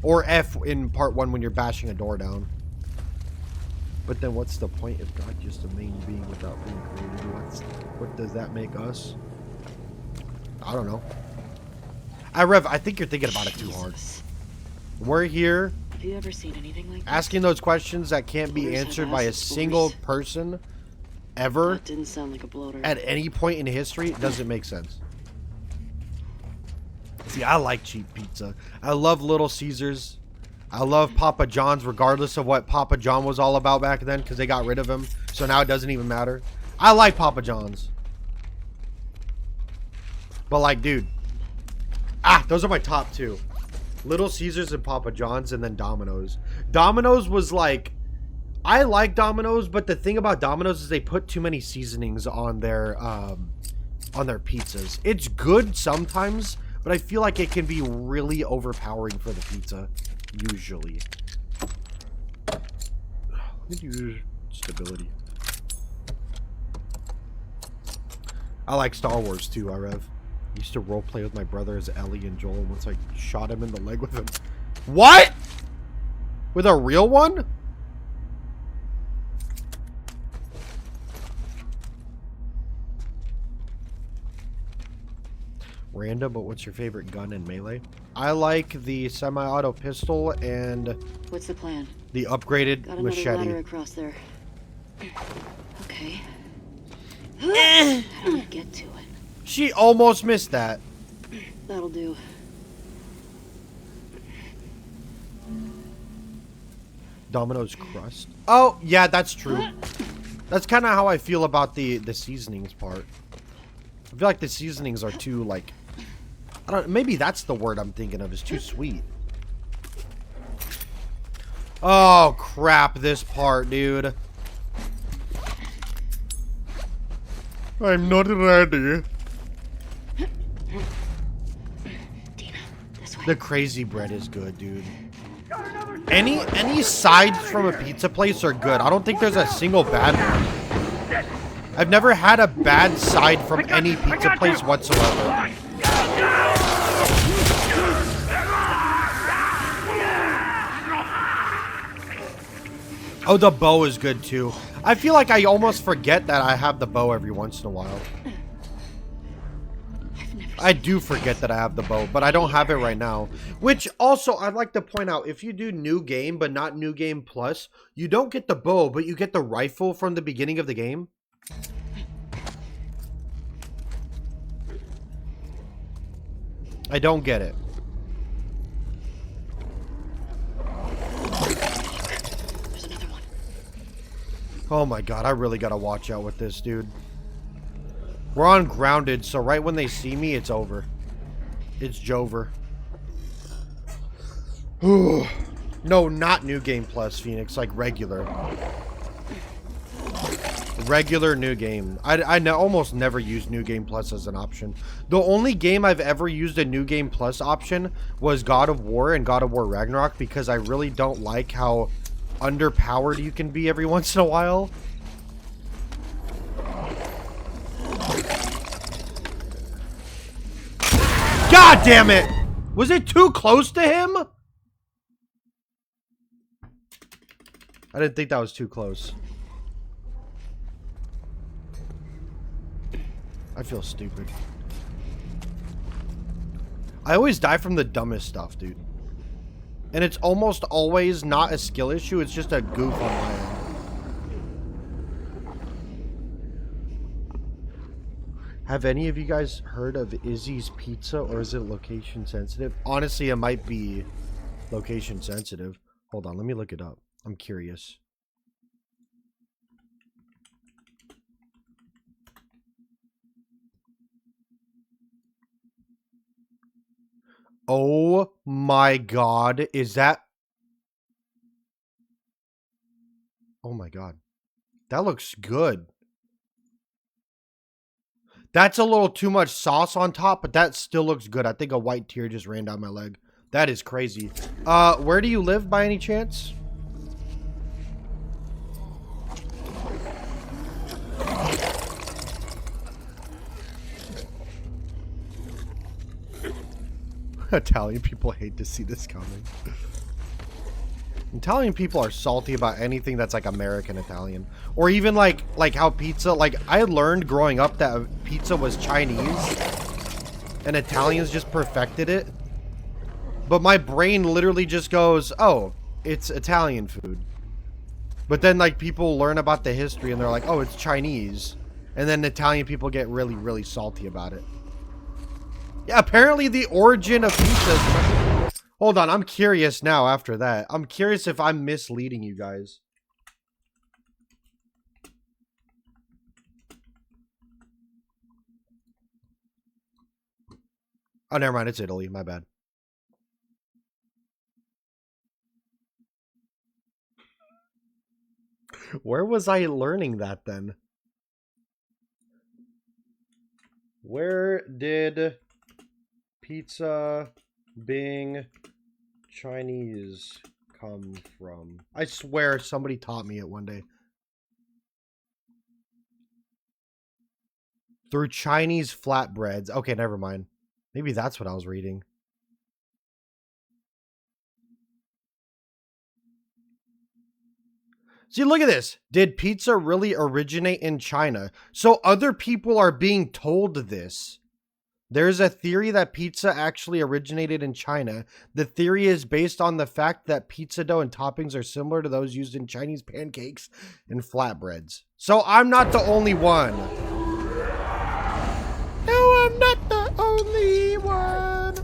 Or F in part 1 when you're bashing a door down. But then what's the point if God just a main being without being created? What does that make us? I don't know. Rev, I think you're thinking about it too hard. We're here Have you ever seen anything like this? asking those questions that can't be answered by a single person ever That didn't sound like a bloater. at any point in history. It doesn't make sense. See, I like cheap pizza. I love Little Caesars. I love Papa John's regardless of what Papa John was all about back then, because they got rid of him. So now it doesn't even matter. I like Papa John's. But like, dude. Those are my top 2. Little Caesars and Papa John's, and then Domino's. Domino's was like... I like Domino's, but the thing about Domino's is they put too many seasonings on their pizzas. It's good sometimes, but I feel like it can be really overpowering for the pizza, usually. Let me do stability. I like Star Wars too, Rev. Used to roleplay with my brother as Ellie and Joel once I shot him in the leg with him. What? With a real one? Random, but what's your favorite gun in Melee? I like the semi-auto pistol and What's the plan? the upgraded Got another ladder machete. across there. Okay. How do I get to it? She almost missed that. That'll do. Domino's crust. Oh, yeah, that's true. That's kind of how I feel about the seasonings part. I feel like the seasonings are too, like, I don't, maybe that's the word I'm thinking of, is too sweet. Oh, crap, this part, dude. I'm not ready. Dina, this way. The crazy bread is good, dude. Any sides from a pizza place are good. I don't think there's a single bad one. I've never had a bad side from any pizza place whatsoever. Oh, the bow is good too. I feel like I almost forget that I have the bow every once in a while. I do forget that I have the bow, but I don't have it right now. Which also, I'd like to point out, if you do new game, but not new game plus, you don't get the bow, but you get the rifle from the beginning of the game. I don't get it. There's another one. Oh my god, I really gotta watch out with this, dude. We're on grounded, so right when they see me, it's over. It's Jover. No, not New Game Plus, Phoenix. Like regular. Regular New Game. I almost never use New Game Plus as an option. The only game I've ever used a New Game Plus option was God of War and God of War Ragnarok, because I really don't like how underpowered you can be every once in a while. God damn it! Was it too close to him? I didn't think that was too close. I feel stupid. I always die from the dumbest stuff, dude. And it's almost always not a skill issue, it's just a goof on my end. Have any of you guys heard of Izzy's Pizza, or is it location sensitive? Honestly, it might be location sensitive. Hold on, let me look it up. I'm curious. Oh my god, is that... Oh my god. That looks good. That's a little too much sauce on top, but that still looks good. I think a white tear just ran down my leg. That is crazy. Where do you live by any chance? Italian people hate to see this coming. Italian people are salty about anything that's like American Italian, or even like how pizza, like I learned growing up that pizza was Chinese and Italians just perfected it, but my brain literally just goes, oh, it's Italian food. But then like people learn about the history and they're like, oh, it's Chinese, and then Italian people get really salty about it. Yeah, apparently the origin of pizza is... Hold on, I'm curious now after that. I'm curious if I'm misleading you guys. Oh, never mind. It's Italy. My bad. Where was I learning that then? Where did pizza being Chinese come from? I swear somebody taught me it one day. Through Chinese flatbreads. Okay, never mind. Maybe that's what I was reading. See, look at this. Did pizza really originate in China? So other people are being told this. There's a theory that pizza actually originated in China. The theory is based on the fact that pizza dough and toppings are similar to those used in Chinese pancakes and flatbreads. So I'm not the only one. No, I'm not the only one.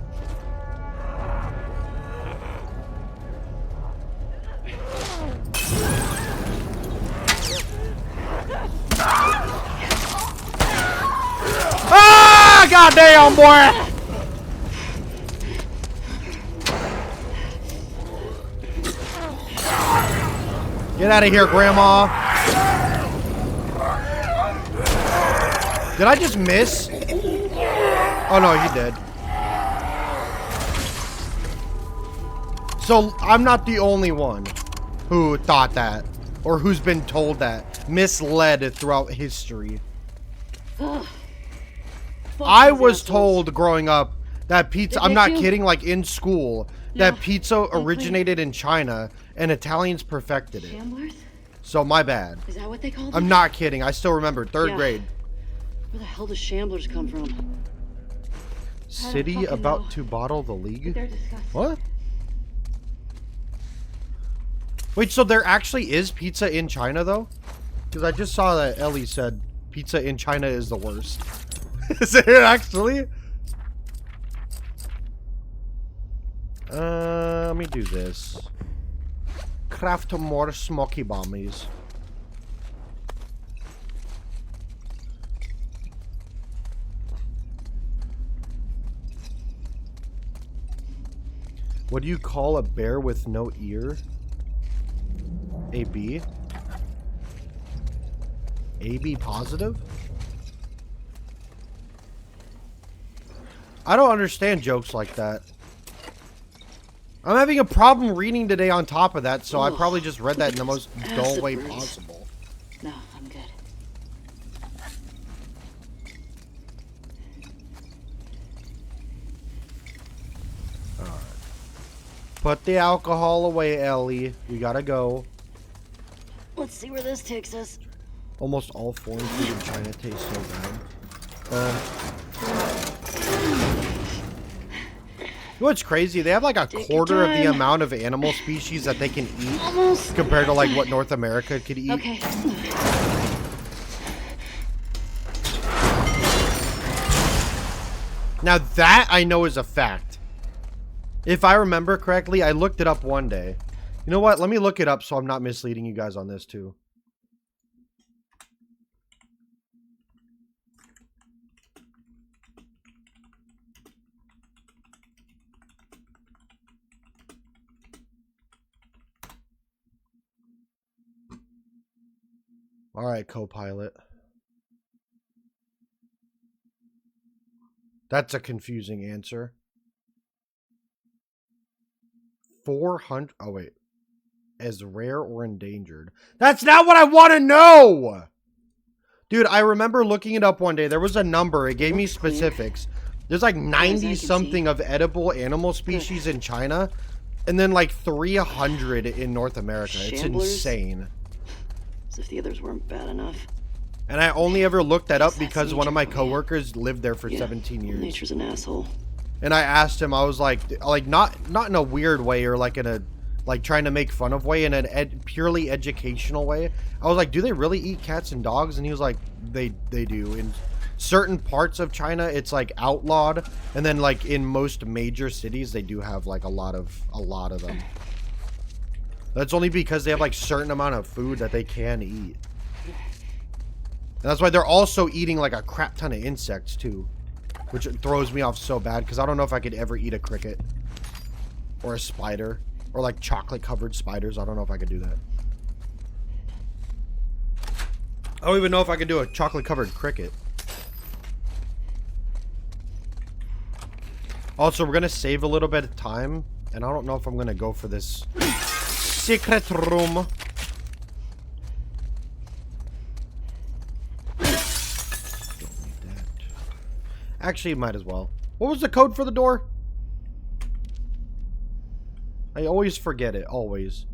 Ah, goddamn, boy! Get out of here, Grandma. Did I just miss? Oh, no, he did. So, I'm not the only one who thought that. Or who's been told that. Misled throughout history. I was told growing up that pizza, I'm not kidding, like in school, that pizza originated in China and Italians perfected it. Shamblers? So my bad. Is that what they call them? I'm not kidding. I still remember third grade. Where the hell do shamblers come from? City about to bottle the league? They're disgusting. What? Wait, so there actually is pizza in China though? Because I just saw that Ellie said pizza in China is the worst. Is it actually? Let me do this. Craft more smoky bombies. What do you call a bear with no ear? A B? AB positive? I don't understand jokes like that. I'm having a problem reading today on top of that, so I probably just read that in the most dull way possible. No, I'm good. Alright. Put the alcohol away, Ellie. We gotta go. Let's see where this takes us. Almost all foreign food in China tastes so bad. You know what's crazy? They have like a quarter of the amount of animal species that they can eat compared to like what North America could eat. Okay. Now that I know is a fact. If I remember correctly, I looked it up one day. You know what? Let me look it up so I'm not misleading you guys on this too. All right, co-pilot. That's a confusing answer. 400. Oh, wait. As rare or endangered. That's not what I want to know! Dude, I remember looking it up one day. There was a number. It gave me specifics. There's like 90-something of edible animal species in China. And then like 300 in North America. It's insane. As if the others weren't bad enough. And I only ever looked that up because one of my coworkers lived there for 17 years. Nature's an asshole. And I asked him, I was like not in a weird way or like in a like trying to make fun of way, in a purely educational way. I was like, do they really eat cats and dogs? And he was like, they do. In certain parts of China, it's like outlawed, and then like in most major cities, they do have like a lot of them. That's only because they have like certain amount of food that they can eat. And that's why they're also eating like a crap ton of insects too, which throws me off so bad because I don't know if I could ever eat a cricket or a spider or like chocolate covered spiders. I don't know if I could do that. I don't even know if I could do a chocolate covered cricket. Also, we're gonna save a little bit of time, and I don't know if I'm gonna go for this secret room. Don't need that. Actually, might as well. What was the code for the door? I always forget it. Always.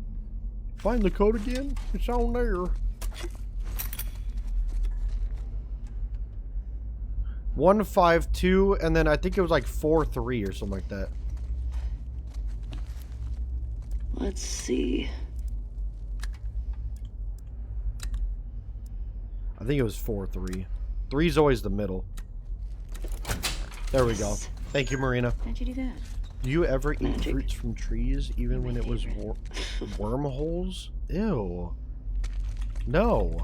Find the code again. It's on there. 152, and then I think it was like 43 or something like that. Let's see. I think it was 43. 3 is always the middle. There we go. Thank you, Marina. How'd you do that? Do you ever eat Magic. fruits from trees, even when it was wormholes? Ew. No.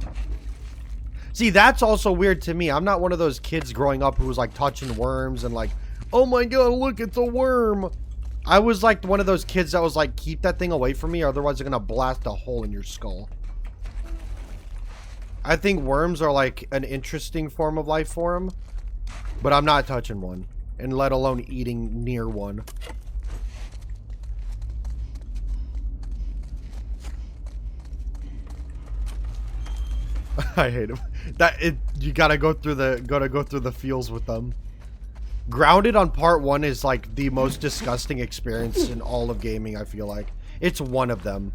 See, that's also weird to me. I'm not one of those kids growing up who was like touching worms and like, oh my god, look, it's a worm. I was like one of those kids that was like, keep that thing away from me, otherwise they're gonna blast a hole in your skull. I think worms are like an interesting form of life form, but I'm not touching one, and let alone eating near one. I hate them. You gotta go through the fields with them. Grounded on part 1 is like the most disgusting experience in all of gaming, I feel like. It's one of them.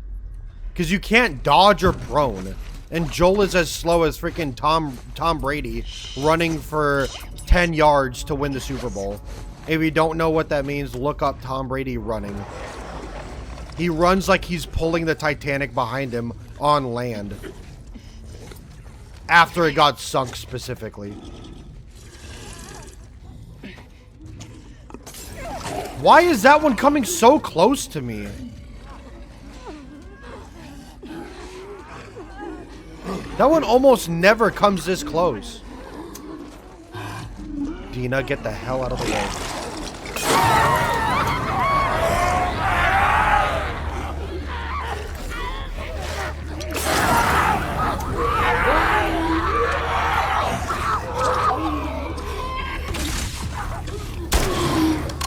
Because you can't dodge or prone. And Joel is as slow as freaking Tom Brady running for 10 yards to win the Super Bowl. If you don't know what that means, look up Tom Brady running. He runs like he's pulling the Titanic behind him on land. After it got sunk, specifically. Why is that one coming so close to me? That one almost never comes this close. Dina, get the hell out of the way.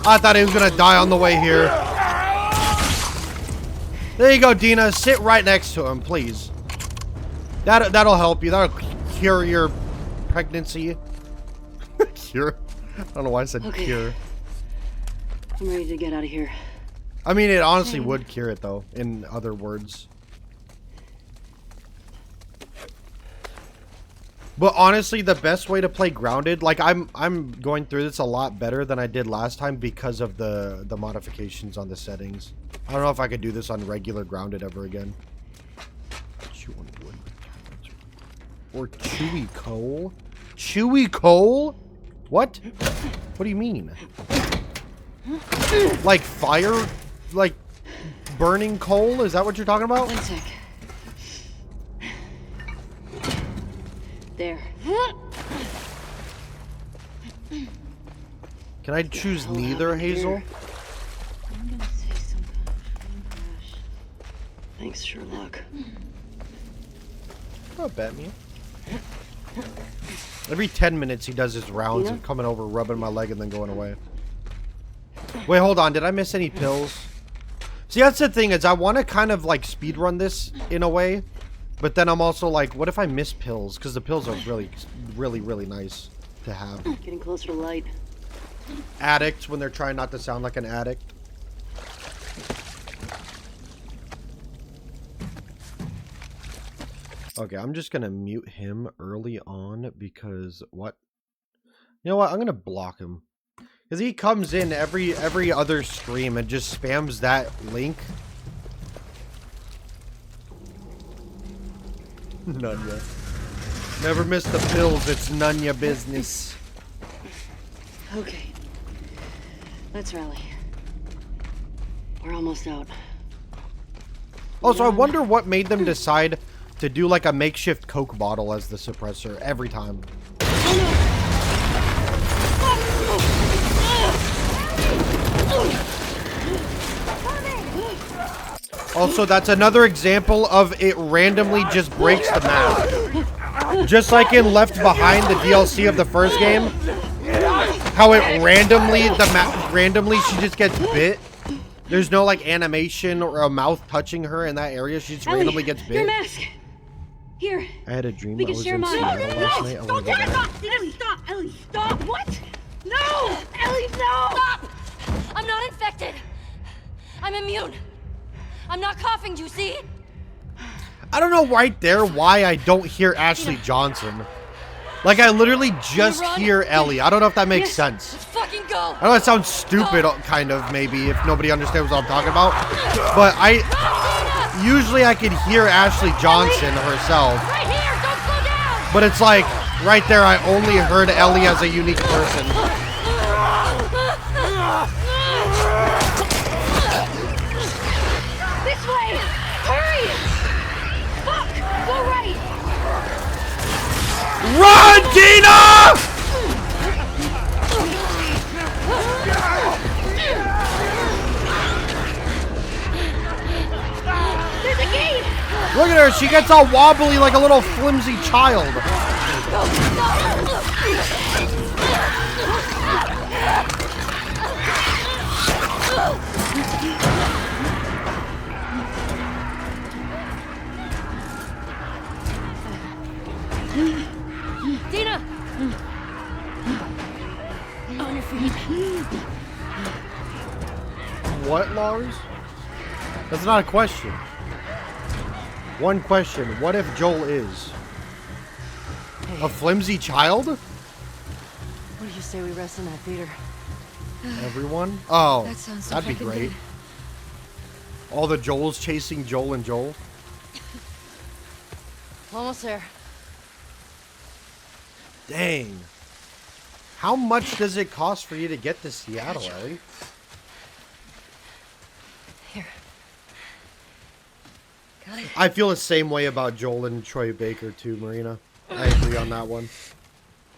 I thought he was gonna die on the way here. There you go, Dina. Sit right next to him, please. That'll help you. That'll cure your pregnancy. Cure? I don't know why I said cure. I'm ready to get out of here. I mean, it honestly would cure it, though, in other words. But honestly, the best way to play Grounded, like I'm going through this a lot better than I did last time because of the modifications on the settings. I don't know if I could do this on regular Grounded ever again. Or chewy coal? Chewy coal? What? What do you mean? Like fire? Like burning coal? Is that what you're talking about? 1 sec. There. Can I choose neither, Hazel? I'm gonna say some kind of train crash. Thanks, Sherlock. Oh, Batman. Every 10 minutes he does his rounds of coming over, rubbing my leg, and then going away. Wait, hold on. Did I miss any pills? See, that's the thing, is I want to kind of like speedrun this in a way. But then I'm also like, what if I miss pills? Because the pills are really, really, really nice to have. Getting closer to light. Addicts, when they're trying not to sound like an addict. Okay, I'm just going to mute him early on because what? You know what? I'm going to block him. Because he comes in every other stream and just spams that link. None ya. Never miss the pills, it's none ya business. Okay. Let's rally. We're almost out. Also, I wonder what made them decide to do like a makeshift Coke bottle as the suppressor every time. Also, that's another example of it randomly just breaks the map. Just like in Left Behind, the DLC of the first game, how it randomly she just gets bit. There's no like animation or a mouth touching her in that area. She just randomly gets Your bit. mask. Here. I had a dream We I can was share in mine. Seattle last night. I wanna go back. Ellie, stop! Ellie, stop! What? No! Ellie, no! Stop! I'm not infected. I'm immune. I'm not coughing, do you see? I don't know right there why I don't hear Ashley Johnson. Like, I literally just hear Ellie. I don't know if that makes sense. Let's fucking go. I know it sounds stupid, kind of, maybe, if nobody understands what I'm talking about. But usually I could hear Ashley Johnson herself. Right here, don't slow down. But it's like, right there, I only heard Ellie as a unique person. This way! Hurry! Fuck! Go right! Run, Dina! There's a gate! Look at her, she gets all wobbly like a little flimsy child. Dina! On your feet. What, Lars? That's not a question. One question. What if Joel is a flimsy child? What do you say we rest in that theater? Everyone? Oh, That sounds so that'd be fucking great. good. All the Joels chasing Joel and Joel. Almost there. Dang. How much does it cost for you to get to Seattle, Ellie? Here. Got it. I feel the same way about Joel and Troy Baker too, Marina. I agree on that one.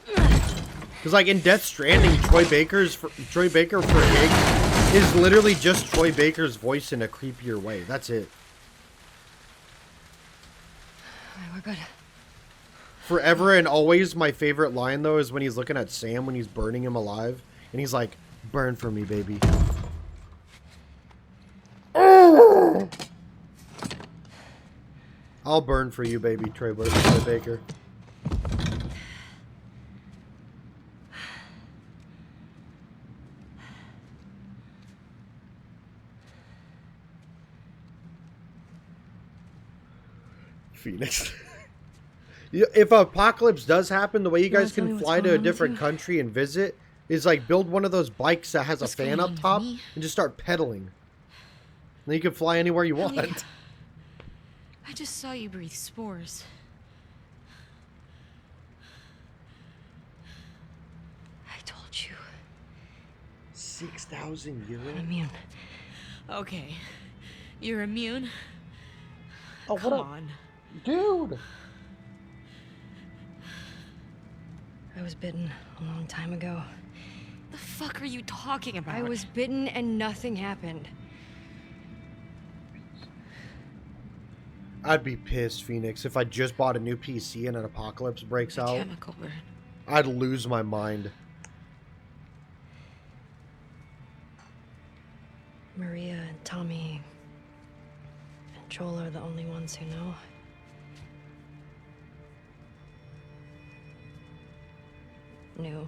Because like in Death Stranding, Troy Baker for Hig is literally just Troy Baker's voice in a creepier way. That's it. Alright, we're good. Forever and always, my favorite line though is when he's looking at Sam when he's burning him alive, and he's like, "Burn for me, baby." I'll burn for you, baby, Troy Baker. Phoenix. If apocalypse does happen, the way you guys tell me can what's fly to going a on with different you? country and visit is like build one of those bikes that has What's a fan going up on with top me? and just start pedaling. Then you can fly anywhere you want. Ellie. I just saw you breathe spores. I told you. 6,000 I'm euros? immune. Okay. You're immune? Oh, Come what up? on. Dude! I was bitten a long time ago. The fuck are you talking about? I was bitten and nothing happened. I'd be pissed, Phoenix, if I just bought a new PC and an apocalypse breaks a out. chemical burn. I'd lose my mind. Maria and Tommy and Joel are the only ones who know. Knew.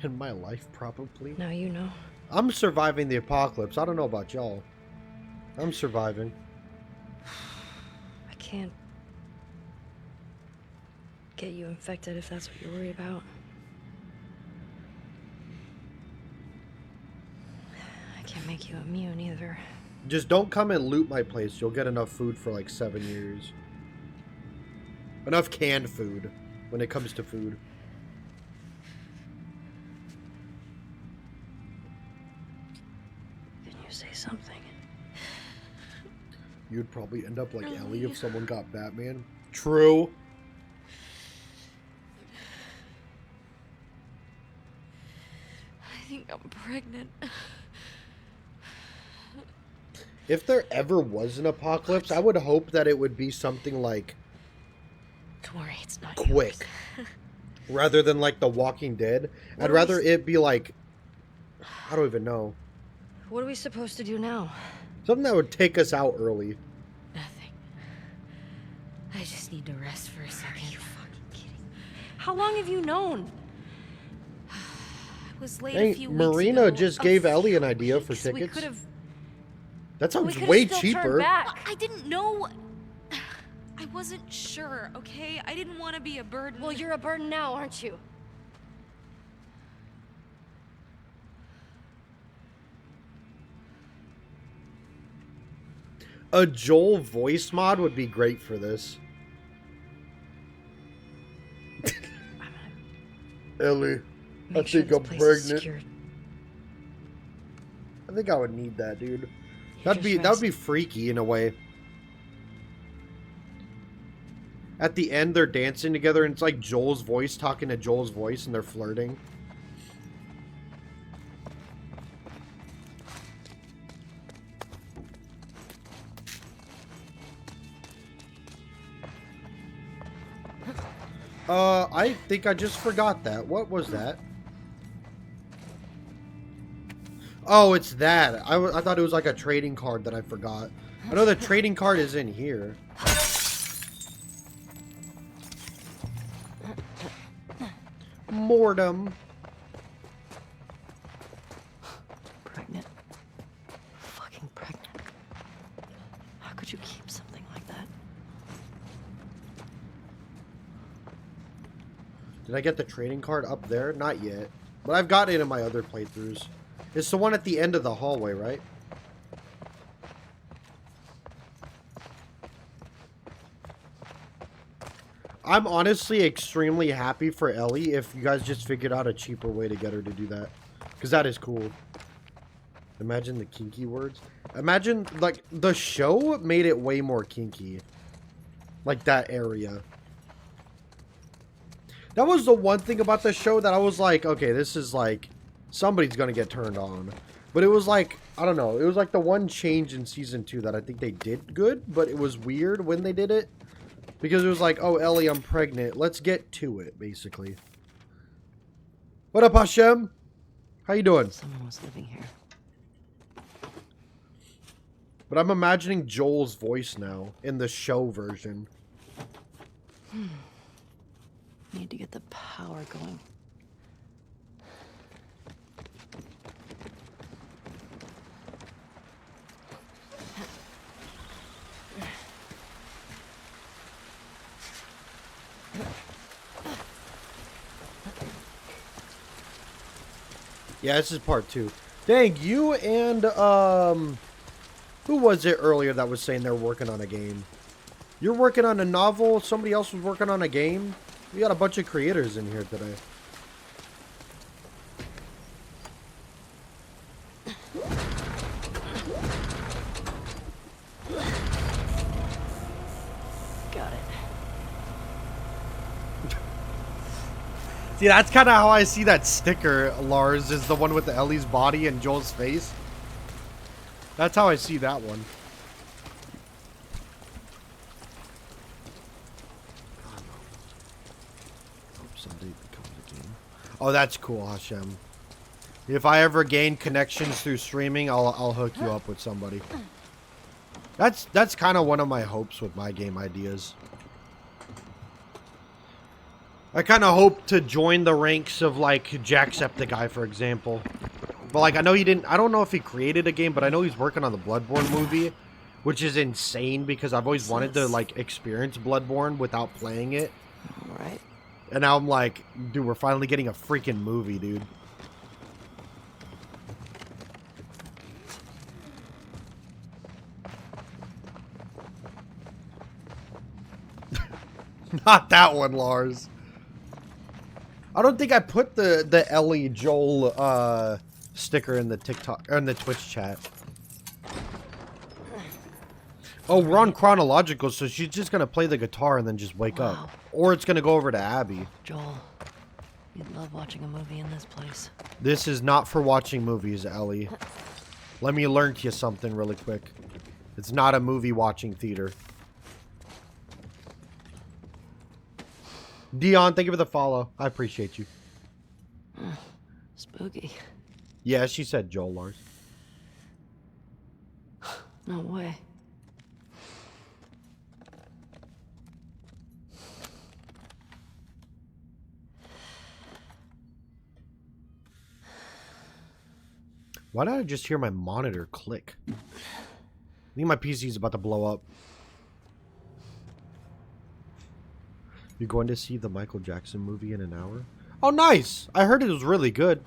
In my life, probably. Now you know. I'm surviving the apocalypse. I don't know about y'all. I'm surviving. I can't get you infected if that's what you're worried about. I can't make you immune either. Just don't come and loot my place. You'll get enough food for like 7 years. Enough canned food when it comes to food. Can you say something? You'd probably end up like Ellie if someone got Batman. True. I think I'm pregnant. If there ever was an apocalypse, I would hope that it would be something like Don't worry, it's not quick. rather than like The Walking Dead. I'd rather it be like, I don't even know, What are we supposed to do now? something that would take us out early. Nothing. I just need to rest for a second. Are you fucking kidding? How long have you known? I was late a Hey, few weeks Marina ago. just gave Ellie an idea for We tickets. could have. That We sounds could've way still cheaper. turned back. I didn't know. I wasn't sure, okay? I didn't want to be a burden. Well, you're a burden now, aren't you? A Joel voice mod would be great for this. Ellie, Make sure this place is secured. I think I would need that, dude. You That just would be freaky in a way. At the end, they're dancing together, and it's like Joel's voice talking to Joel's voice, and they're flirting. I think I just forgot that. What was that? Oh, it's that. I thought it was like a trading card that I forgot. I know the trading card is in here. Mortem. Pregnant. Fucking pregnant. How could you keep something like that? Did I get the trading card up there? Not yet. But I've got it in my other playthroughs. It's the one at the end of the hallway, right? I'm honestly extremely happy for Ellie if you guys just figured out a cheaper way to get her to do that. Because that is cool. Imagine the kinky words. Imagine, like, the show made it way more kinky. Like, that area. That was the one thing about the show that I was like, okay, this is like, somebody's gonna get turned on. But it was like, I don't know, it was like the one change in season 2 that I think they did good, but it was weird when they did it. Because it was like, oh, Ellie, I'm pregnant. Let's get to it, basically. What up, Hashem? How you doing? Someone was living here. But I'm imagining Joel's voice now in the show version. Need to get the power going. Yeah, this is part 2. Dang, you and, who was it earlier that was saying they're working on a game? You're working on a novel, somebody else was working on a game? We got a bunch of creators in here today. Got it. See, that's kind of how I see that sticker, Lars, is the one with the Ellie's body and Joel's face. That's how I see that one. Oh, that's cool, Hashem. If I ever gain connections through streaming, I'll hook you up with somebody. That's kind of one of my hopes with my game ideas. I kind of hope to join the ranks of, like, Jacksepticeye, for example. But, like, I know he didn't... I don't know if he created a game, but I know he's working on the Bloodborne movie, which is insane because I've always wanted to, like, experience Bloodborne without playing it. All right. And now I'm like, dude, we're finally getting a freaking movie, dude. Not that one, Lars. I don't think I put the Ellie Joel sticker in the TikTok or in the Twitch chat. Oh, we're on chronological, so she's just gonna play the guitar and then just wake up. Or it's gonna go over to Abby. Joel, you'd love watching a movie in this place. This is not for watching movies, Ellie. Let me learn to you something really quick. It's not a movie watching theater. Dion, thank you for the follow. I appreciate you. Spooky. Yeah, she said Joel Lars. No way. Why did I just hear my monitor click? I think my PC is about to blow up. You're going to see the Michael Jackson movie in an hour? Oh, nice! I heard it was really good.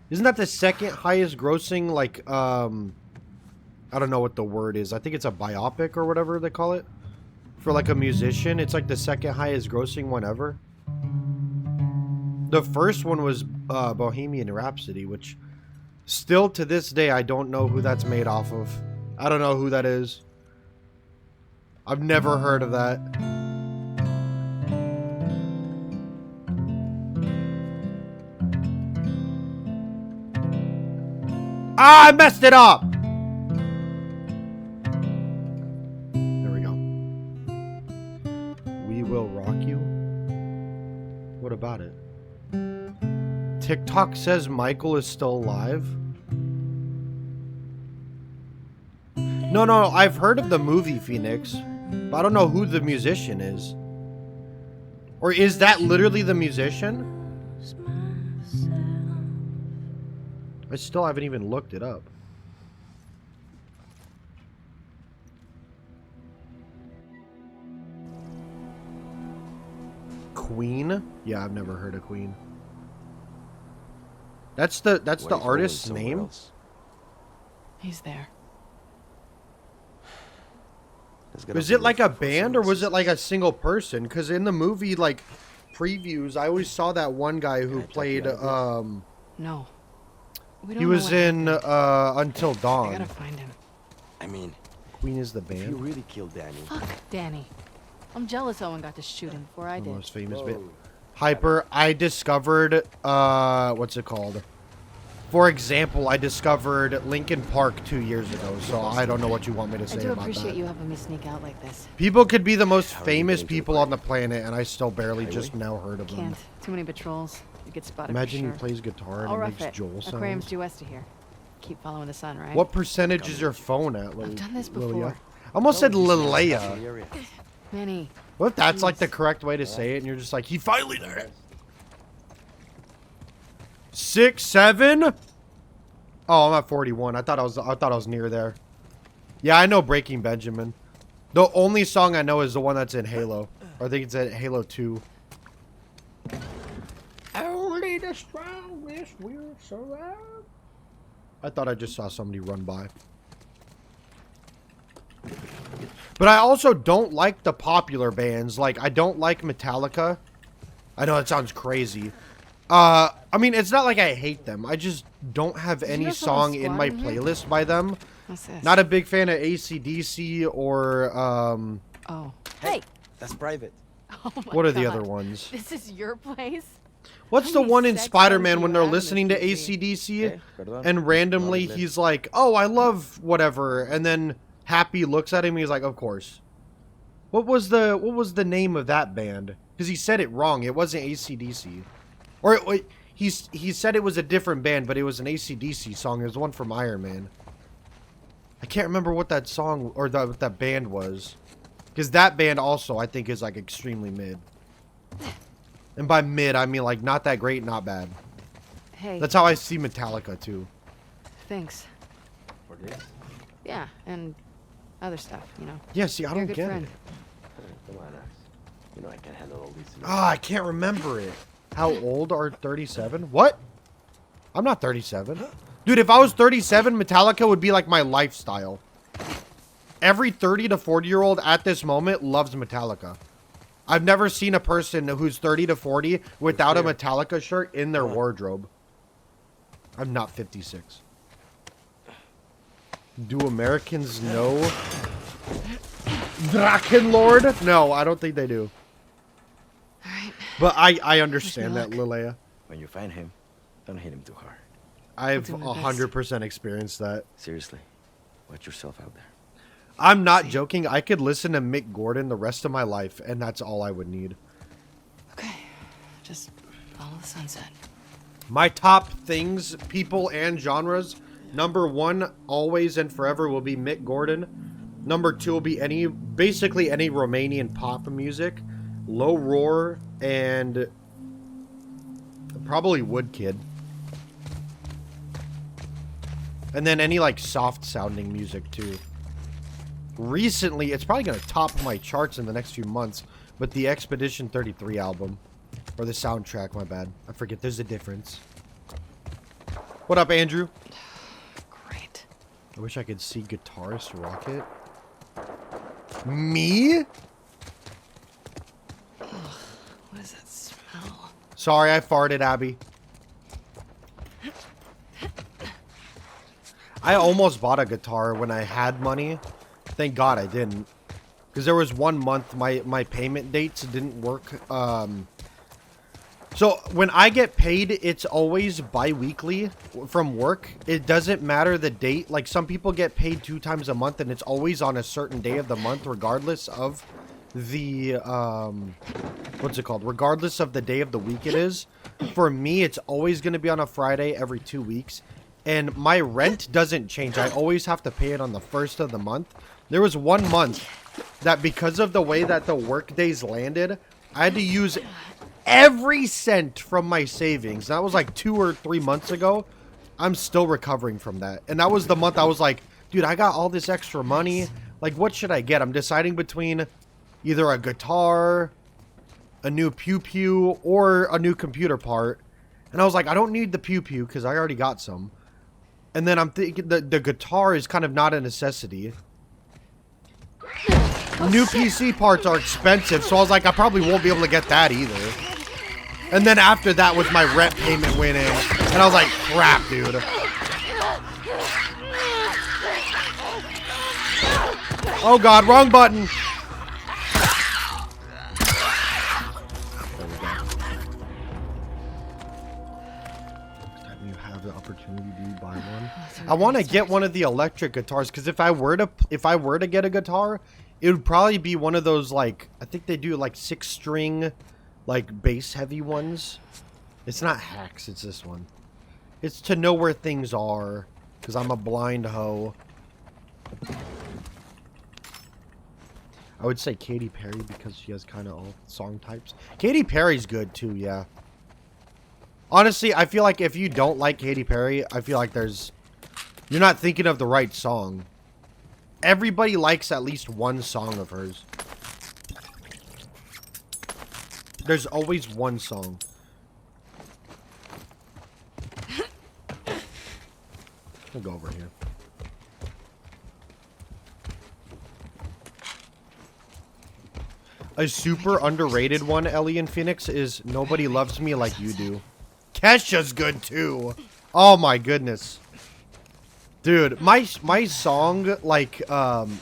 Isn't that the second highest grossing, like, I don't know what the word is. I think it's a biopic or whatever they call it. For, like, a musician. It's, like, the second highest grossing one ever. The first one was Bohemian Rhapsody, which... Still to this day, I don't know who that's made off of. I don't know who that is. I've never heard of that. Ah, I messed it up! There we go. We will rock you. What about it? TikTok says Michael is still alive. No, I've heard of the movie Phoenix, but I don't know who the musician is. Or is that literally the musician? I still haven't even looked it up. Queen? Yeah, I've never heard of Queen. That's the artist's name? He's there. Was it like a band or was it like a single person? Because in the movie, like, previews, I always saw that one guy who played, No. We don't he know was what in, happened. Until I Dawn. gotta find him. I mean, Queen is the if you band. really killed Danny, Fuck Danny. I'm jealous Owen got to shoot him before I The did. most famous Whoa. band. Hyper, I discovered, what's it called? For example, I discovered Linkin Park 2 years ago, so I don't know what you want me to I say do about appreciate that. you helping me sneak out like this. People could be the most How are you famous getting to the people party? on the planet, and I still barely Highway? just now heard of them. Can't. Too many patrols. You get spotted Imagine for he sure. plays guitar and I'll he rough makes it. Joel Aquarium's sounds. due west of here. Keep following the sun, right? What percentage is your phone at, I've done this Lilia? before. I almost said in Lilia. the area. Manny. What if that's like the Jeez. correct way to say it, and you're just like, he finally there. 6, 7. Oh, I'm at 41. I thought I was near there. Yeah, I know Breaking Benjamin. The only song I know is the one that's in Halo. Or I think it's at Halo 2. Only the strongest will survive. I thought I just saw somebody run by. But I also don't like the popular bands. Like, I don't like Metallica. I know it sounds crazy. I mean, it's not like I hate them. I just don't have Did you any have someone song in my squatting here? playlist by them. What's this? Not a big fan of AC/DC or, Oh. Hey, that's private. Oh my what are the God. other ones? This is your place? What's How the many one in sex Spider-Man rooms when do they're you have in this listening to PC? AC/DC Hey, perdón. and randomly Sorry, he's like, oh, I love whatever. And then Happy looks at him and he's like, of course. What was the name of that band? Because he said it wrong. It wasn't AC/DC. Or he said it was a different band, but it was an AC/DC song. It was one from Iron Man. I can't remember what that song or what that band was. Because that band also, I think, is like extremely mid. And by mid, I mean like not that great, not bad. Hey, That's how I see Metallica too. thanks. For this? Yeah, and other stuff, you know. Yeah, see, I You're a don't good get friend. it. Come on, Axe. You know I can handle all these. Ah, I can't remember it. How old are 37? What? I'm not 37. Dude, if I was 37, Metallica would be like my lifestyle. Every 30 to 40-year-old at this moment loves Metallica. I've never seen a person who's 30 to 40 without a Metallica shirt in their wardrobe. I'm not 56. Do Americans know Drakenlord? No, I don't think they do. Alright. But I understand Wish that, me luck. Lilia. When you find him, don't hit him too hard. I've do my best. 100% experienced that. Seriously, watch yourself out there. I'm not joking. I could listen to Mick Gordon the rest of my life, and that's all I would need. Okay. Just follow the sunset. My top things, people, and genres. Number 1, always and forever, will be Mick Gordon. Number 2 will be basically any Romanian pop music. Low Roar, and probably Woodkid. And then any, like, soft-sounding music, too. Recently, it's probably going to top my charts in the next few months, but the Expedition 33 album. Or the soundtrack, my bad. I forget, there's a difference. What up, Andrew? Great. I wish I could see Guitarist Rocket. Me? Ugh, what is that smell? Sorry, I farted, Abby. I almost bought a guitar when I had money. Thank God I didn't. Because there was 1 month my payment dates didn't work. So when I get paid, it's always bi-weekly from work. It doesn't matter the date. Like, some people get paid 2 times a month, and it's always on a certain day of the month, regardless of the, what's it called? Regardless of the day of the week it is. For me, it's always going to be on a Friday every 2 weeks. And my rent doesn't change. I always have to pay it on the 1st of the month. There was 1 month that, because of the way that the work days landed, I had to use every cent from my savings. That was like 2 or 3 months ago. I'm still recovering from that. And that was the month I was like, dude, I got all this extra money. Like, what should I get? I'm deciding between either a guitar, a new pew-pew, or a new computer part. And I was like, I don't need the pew-pew because I already got some. And then I'm thinking the guitar is kind of not a necessity. New PC parts are expensive, so I was like, I probably won't be able to get that either. And then after that was my rent payment went in, and I was like, crap, dude. Oh God, wrong button. You have the opportunity to buy one. I want to get one of the electric guitars, because if I were to get a guitar, it would probably be one of those, like, I think they do like 6-string, like, bass heavy ones. It's not hacks, it's this one. It's to know where things are, because I'm a blind hoe. I would say Katy Perry because she has kind of all song types. Katy Perry's good too, yeah. Honestly, I feel like if you don't like Katy Perry, I feel like you're not thinking of the right song. Everybody likes at least one song of hers. There's always one song. I'll go over here. A super underrated one, Ellie and Phoenix, is Nobody Loves Me Like You Do. Kesha's good too. Oh my goodness. Dude, my song, like,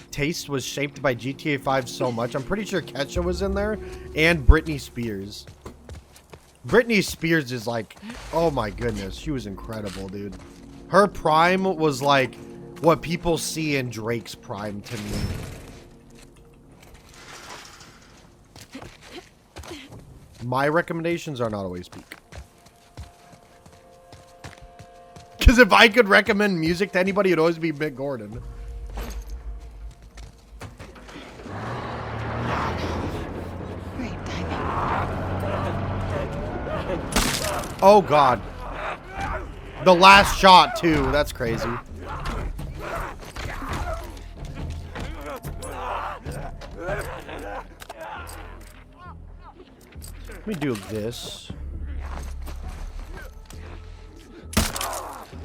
taste was shaped by GTA 5 so much. I'm pretty sure Kesha was in there, and Britney Spears. Britney Spears is like, oh my goodness, she was incredible, dude. Her prime was like what people see in Drake's prime to me. My recommendations are not always peak. Because if I could recommend music to anybody, it'd always be Mick Gordon. Great timing. Oh, God. The last shot, too. That's crazy. Let me do this.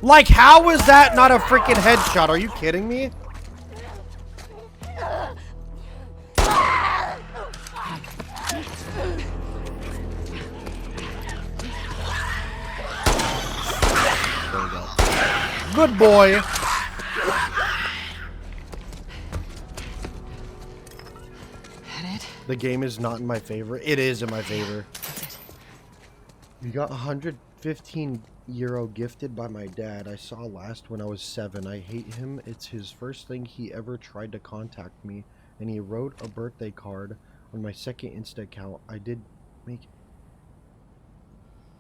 Like, how is that not a freaking headshot? Are you kidding me? There we go. Good boy. The game is not in my favor. It is in my favor. We got 115 euro gifted by my dad. I saw last when I was 7. I hate him. It's his first thing he ever tried to contact me, and he wrote a birthday card on my second Insta account. I did make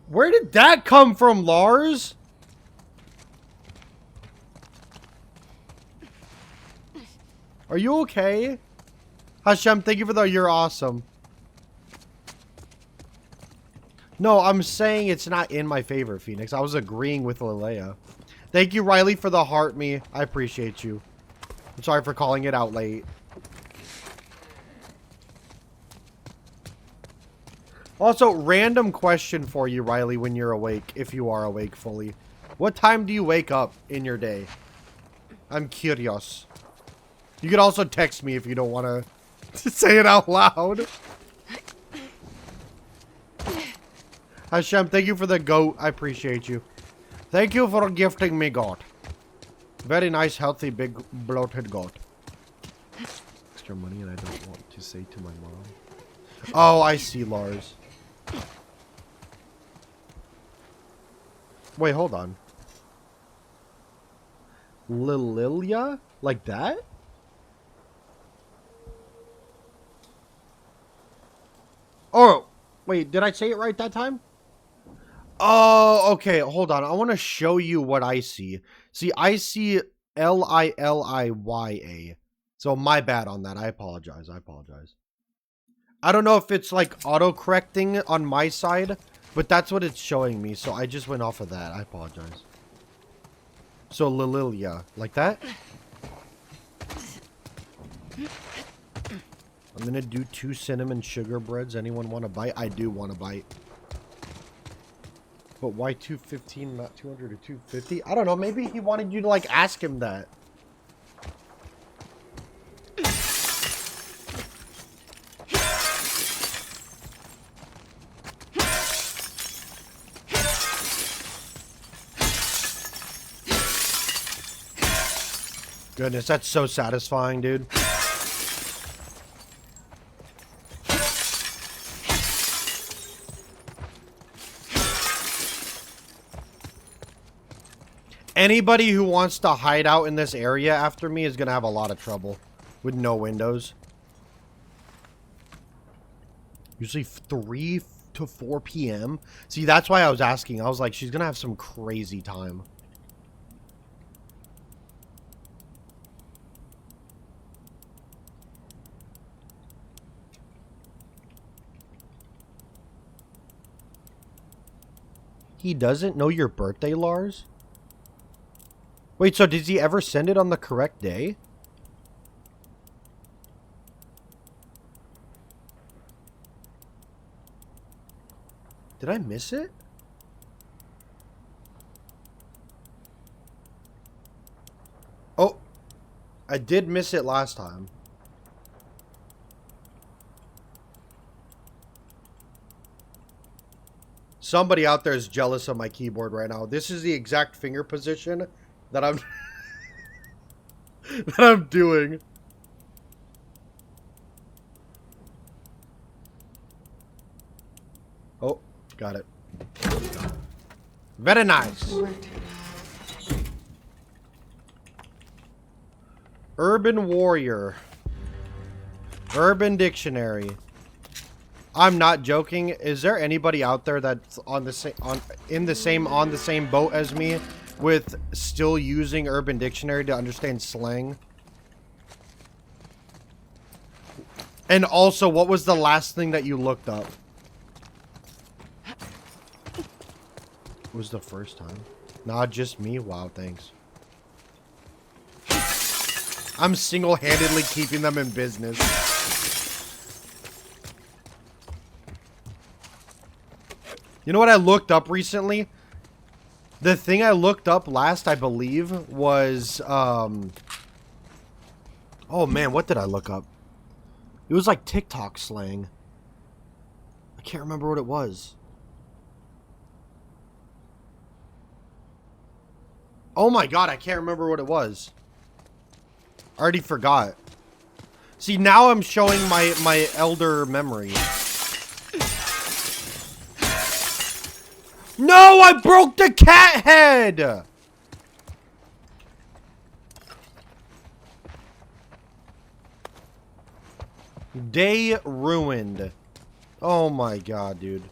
Where did that come from, Lars? Are you okay? Hashem, thank you for the you're awesome. No, I'm saying it's not in my favor, Phoenix. I was agreeing with Linnea. Thank you, Riley, for the heart me. I appreciate you. I'm sorry for calling it out late. Also, random question for you, Riley, when you're awake, if you are awake fully. What time do you wake up in your day? I'm curious. You can also text me if you don't want to say it out loud. Hashem, thank you for the goat. I appreciate you. Thank you for gifting me goat. Very nice, healthy, big, bloated goat. Extra money and I don't want to say to my mom. Oh, I see, Lars. Wait, hold on. Lilia? Like that? Oh, wait, did I say it right that time? Oh, okay, hold on. I want to show you what I see. See, I see Liliya. So my bad on that. I apologize. I don't know if it's like auto-correcting on my side, but that's what it's showing me. So I just went off of that. I apologize. So Lilia, like that? I'm going to do 2 cinnamon sugar breads. Anyone want to bite? I do want to bite. But why 215, not 200 or 250? I don't know. Maybe he wanted you to, like, ask him that. Goodness, that's so satisfying, dude. Anybody who wants to hide out in this area after me is going to have a lot of trouble with no windows. Usually 3 to 4 p.m. See, that's why I was asking. I was like, she's going to have some crazy time. He doesn't know your birthday, Lars? Wait, so did he ever send it on the correct day? Did I miss it? Oh, I did miss it last time. Somebody out there is jealous of my keyboard right now. This is the exact finger position that I'm that I'm doing. Oh, got it. Very nice. Urban Warrior. Urban Dictionary. I'm not joking. Is there anybody out there that's on the same boat as me with still using Urban Dictionary to understand slang? And also, what was the last thing that you looked up? It was the first time. Not just me. Wow, thanks. I'm single-handedly keeping them in business. You know what I looked up recently? The thing I looked up last, I believe, was, oh man, what did I look up? It was like TikTok slang. I can't remember what it was. Oh my god, I can't remember what it was. I already forgot. See, now I'm showing my elder memory. No, I broke the cat head! Day ruined. Oh my god, dude.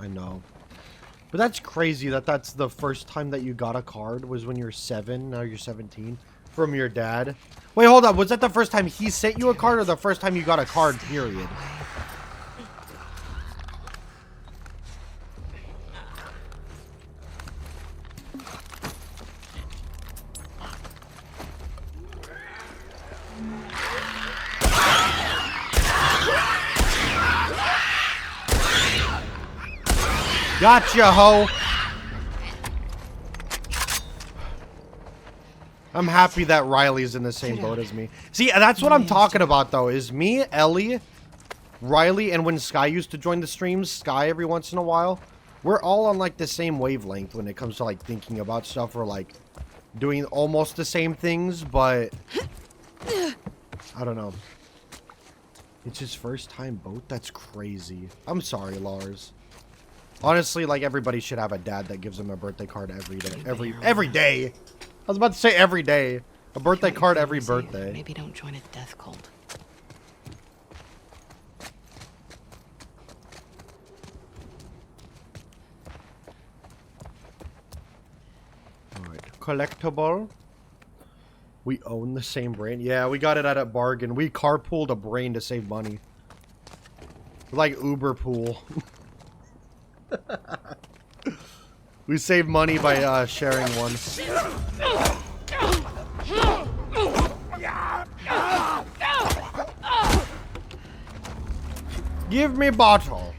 I know. But that's crazy that that's the first time that you got a card was when you're 7, now you're 17, from your dad. Wait, hold up. Was that the first time he sent you a card or the first time you got a card, period? Gotcha, ho! I'm happy that Riley's in the same boat as me. See, that's what I'm talking about, though, is me, Ellie, Riley, and when Sky used to join the streams, Sky every once in a while, we're all on, like, the same wavelength when it comes to, like, thinking about stuff or, like, doing almost the same things, but I don't know. It's his first time boat? That's crazy. I'm sorry, Lars. Honestly, like, everybody should have a dad that gives them a birthday card every day. Every day. I was about to say every day. A birthday card every birthday. Maybe don't join a death cult. Alright. Collectible. We own the same brain. Yeah, we got it at a bargain. We carpooled a brain to save money. Like Uber pool. We save money by sharing one. Give me bottle.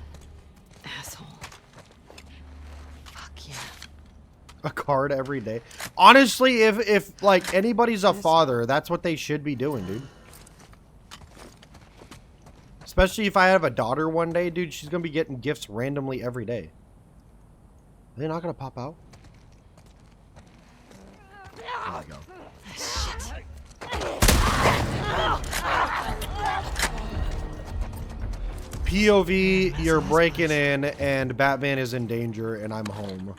Asshole. Fuck yeah. A card every day. Honestly, if like anybody's a father, that's what they should be doing, dude. Especially if I have a daughter one day, dude, she's gonna be getting gifts randomly every day. Are they not gonna pop out? There we go. POV, you're breaking in, and Batman is in danger, and I'm home.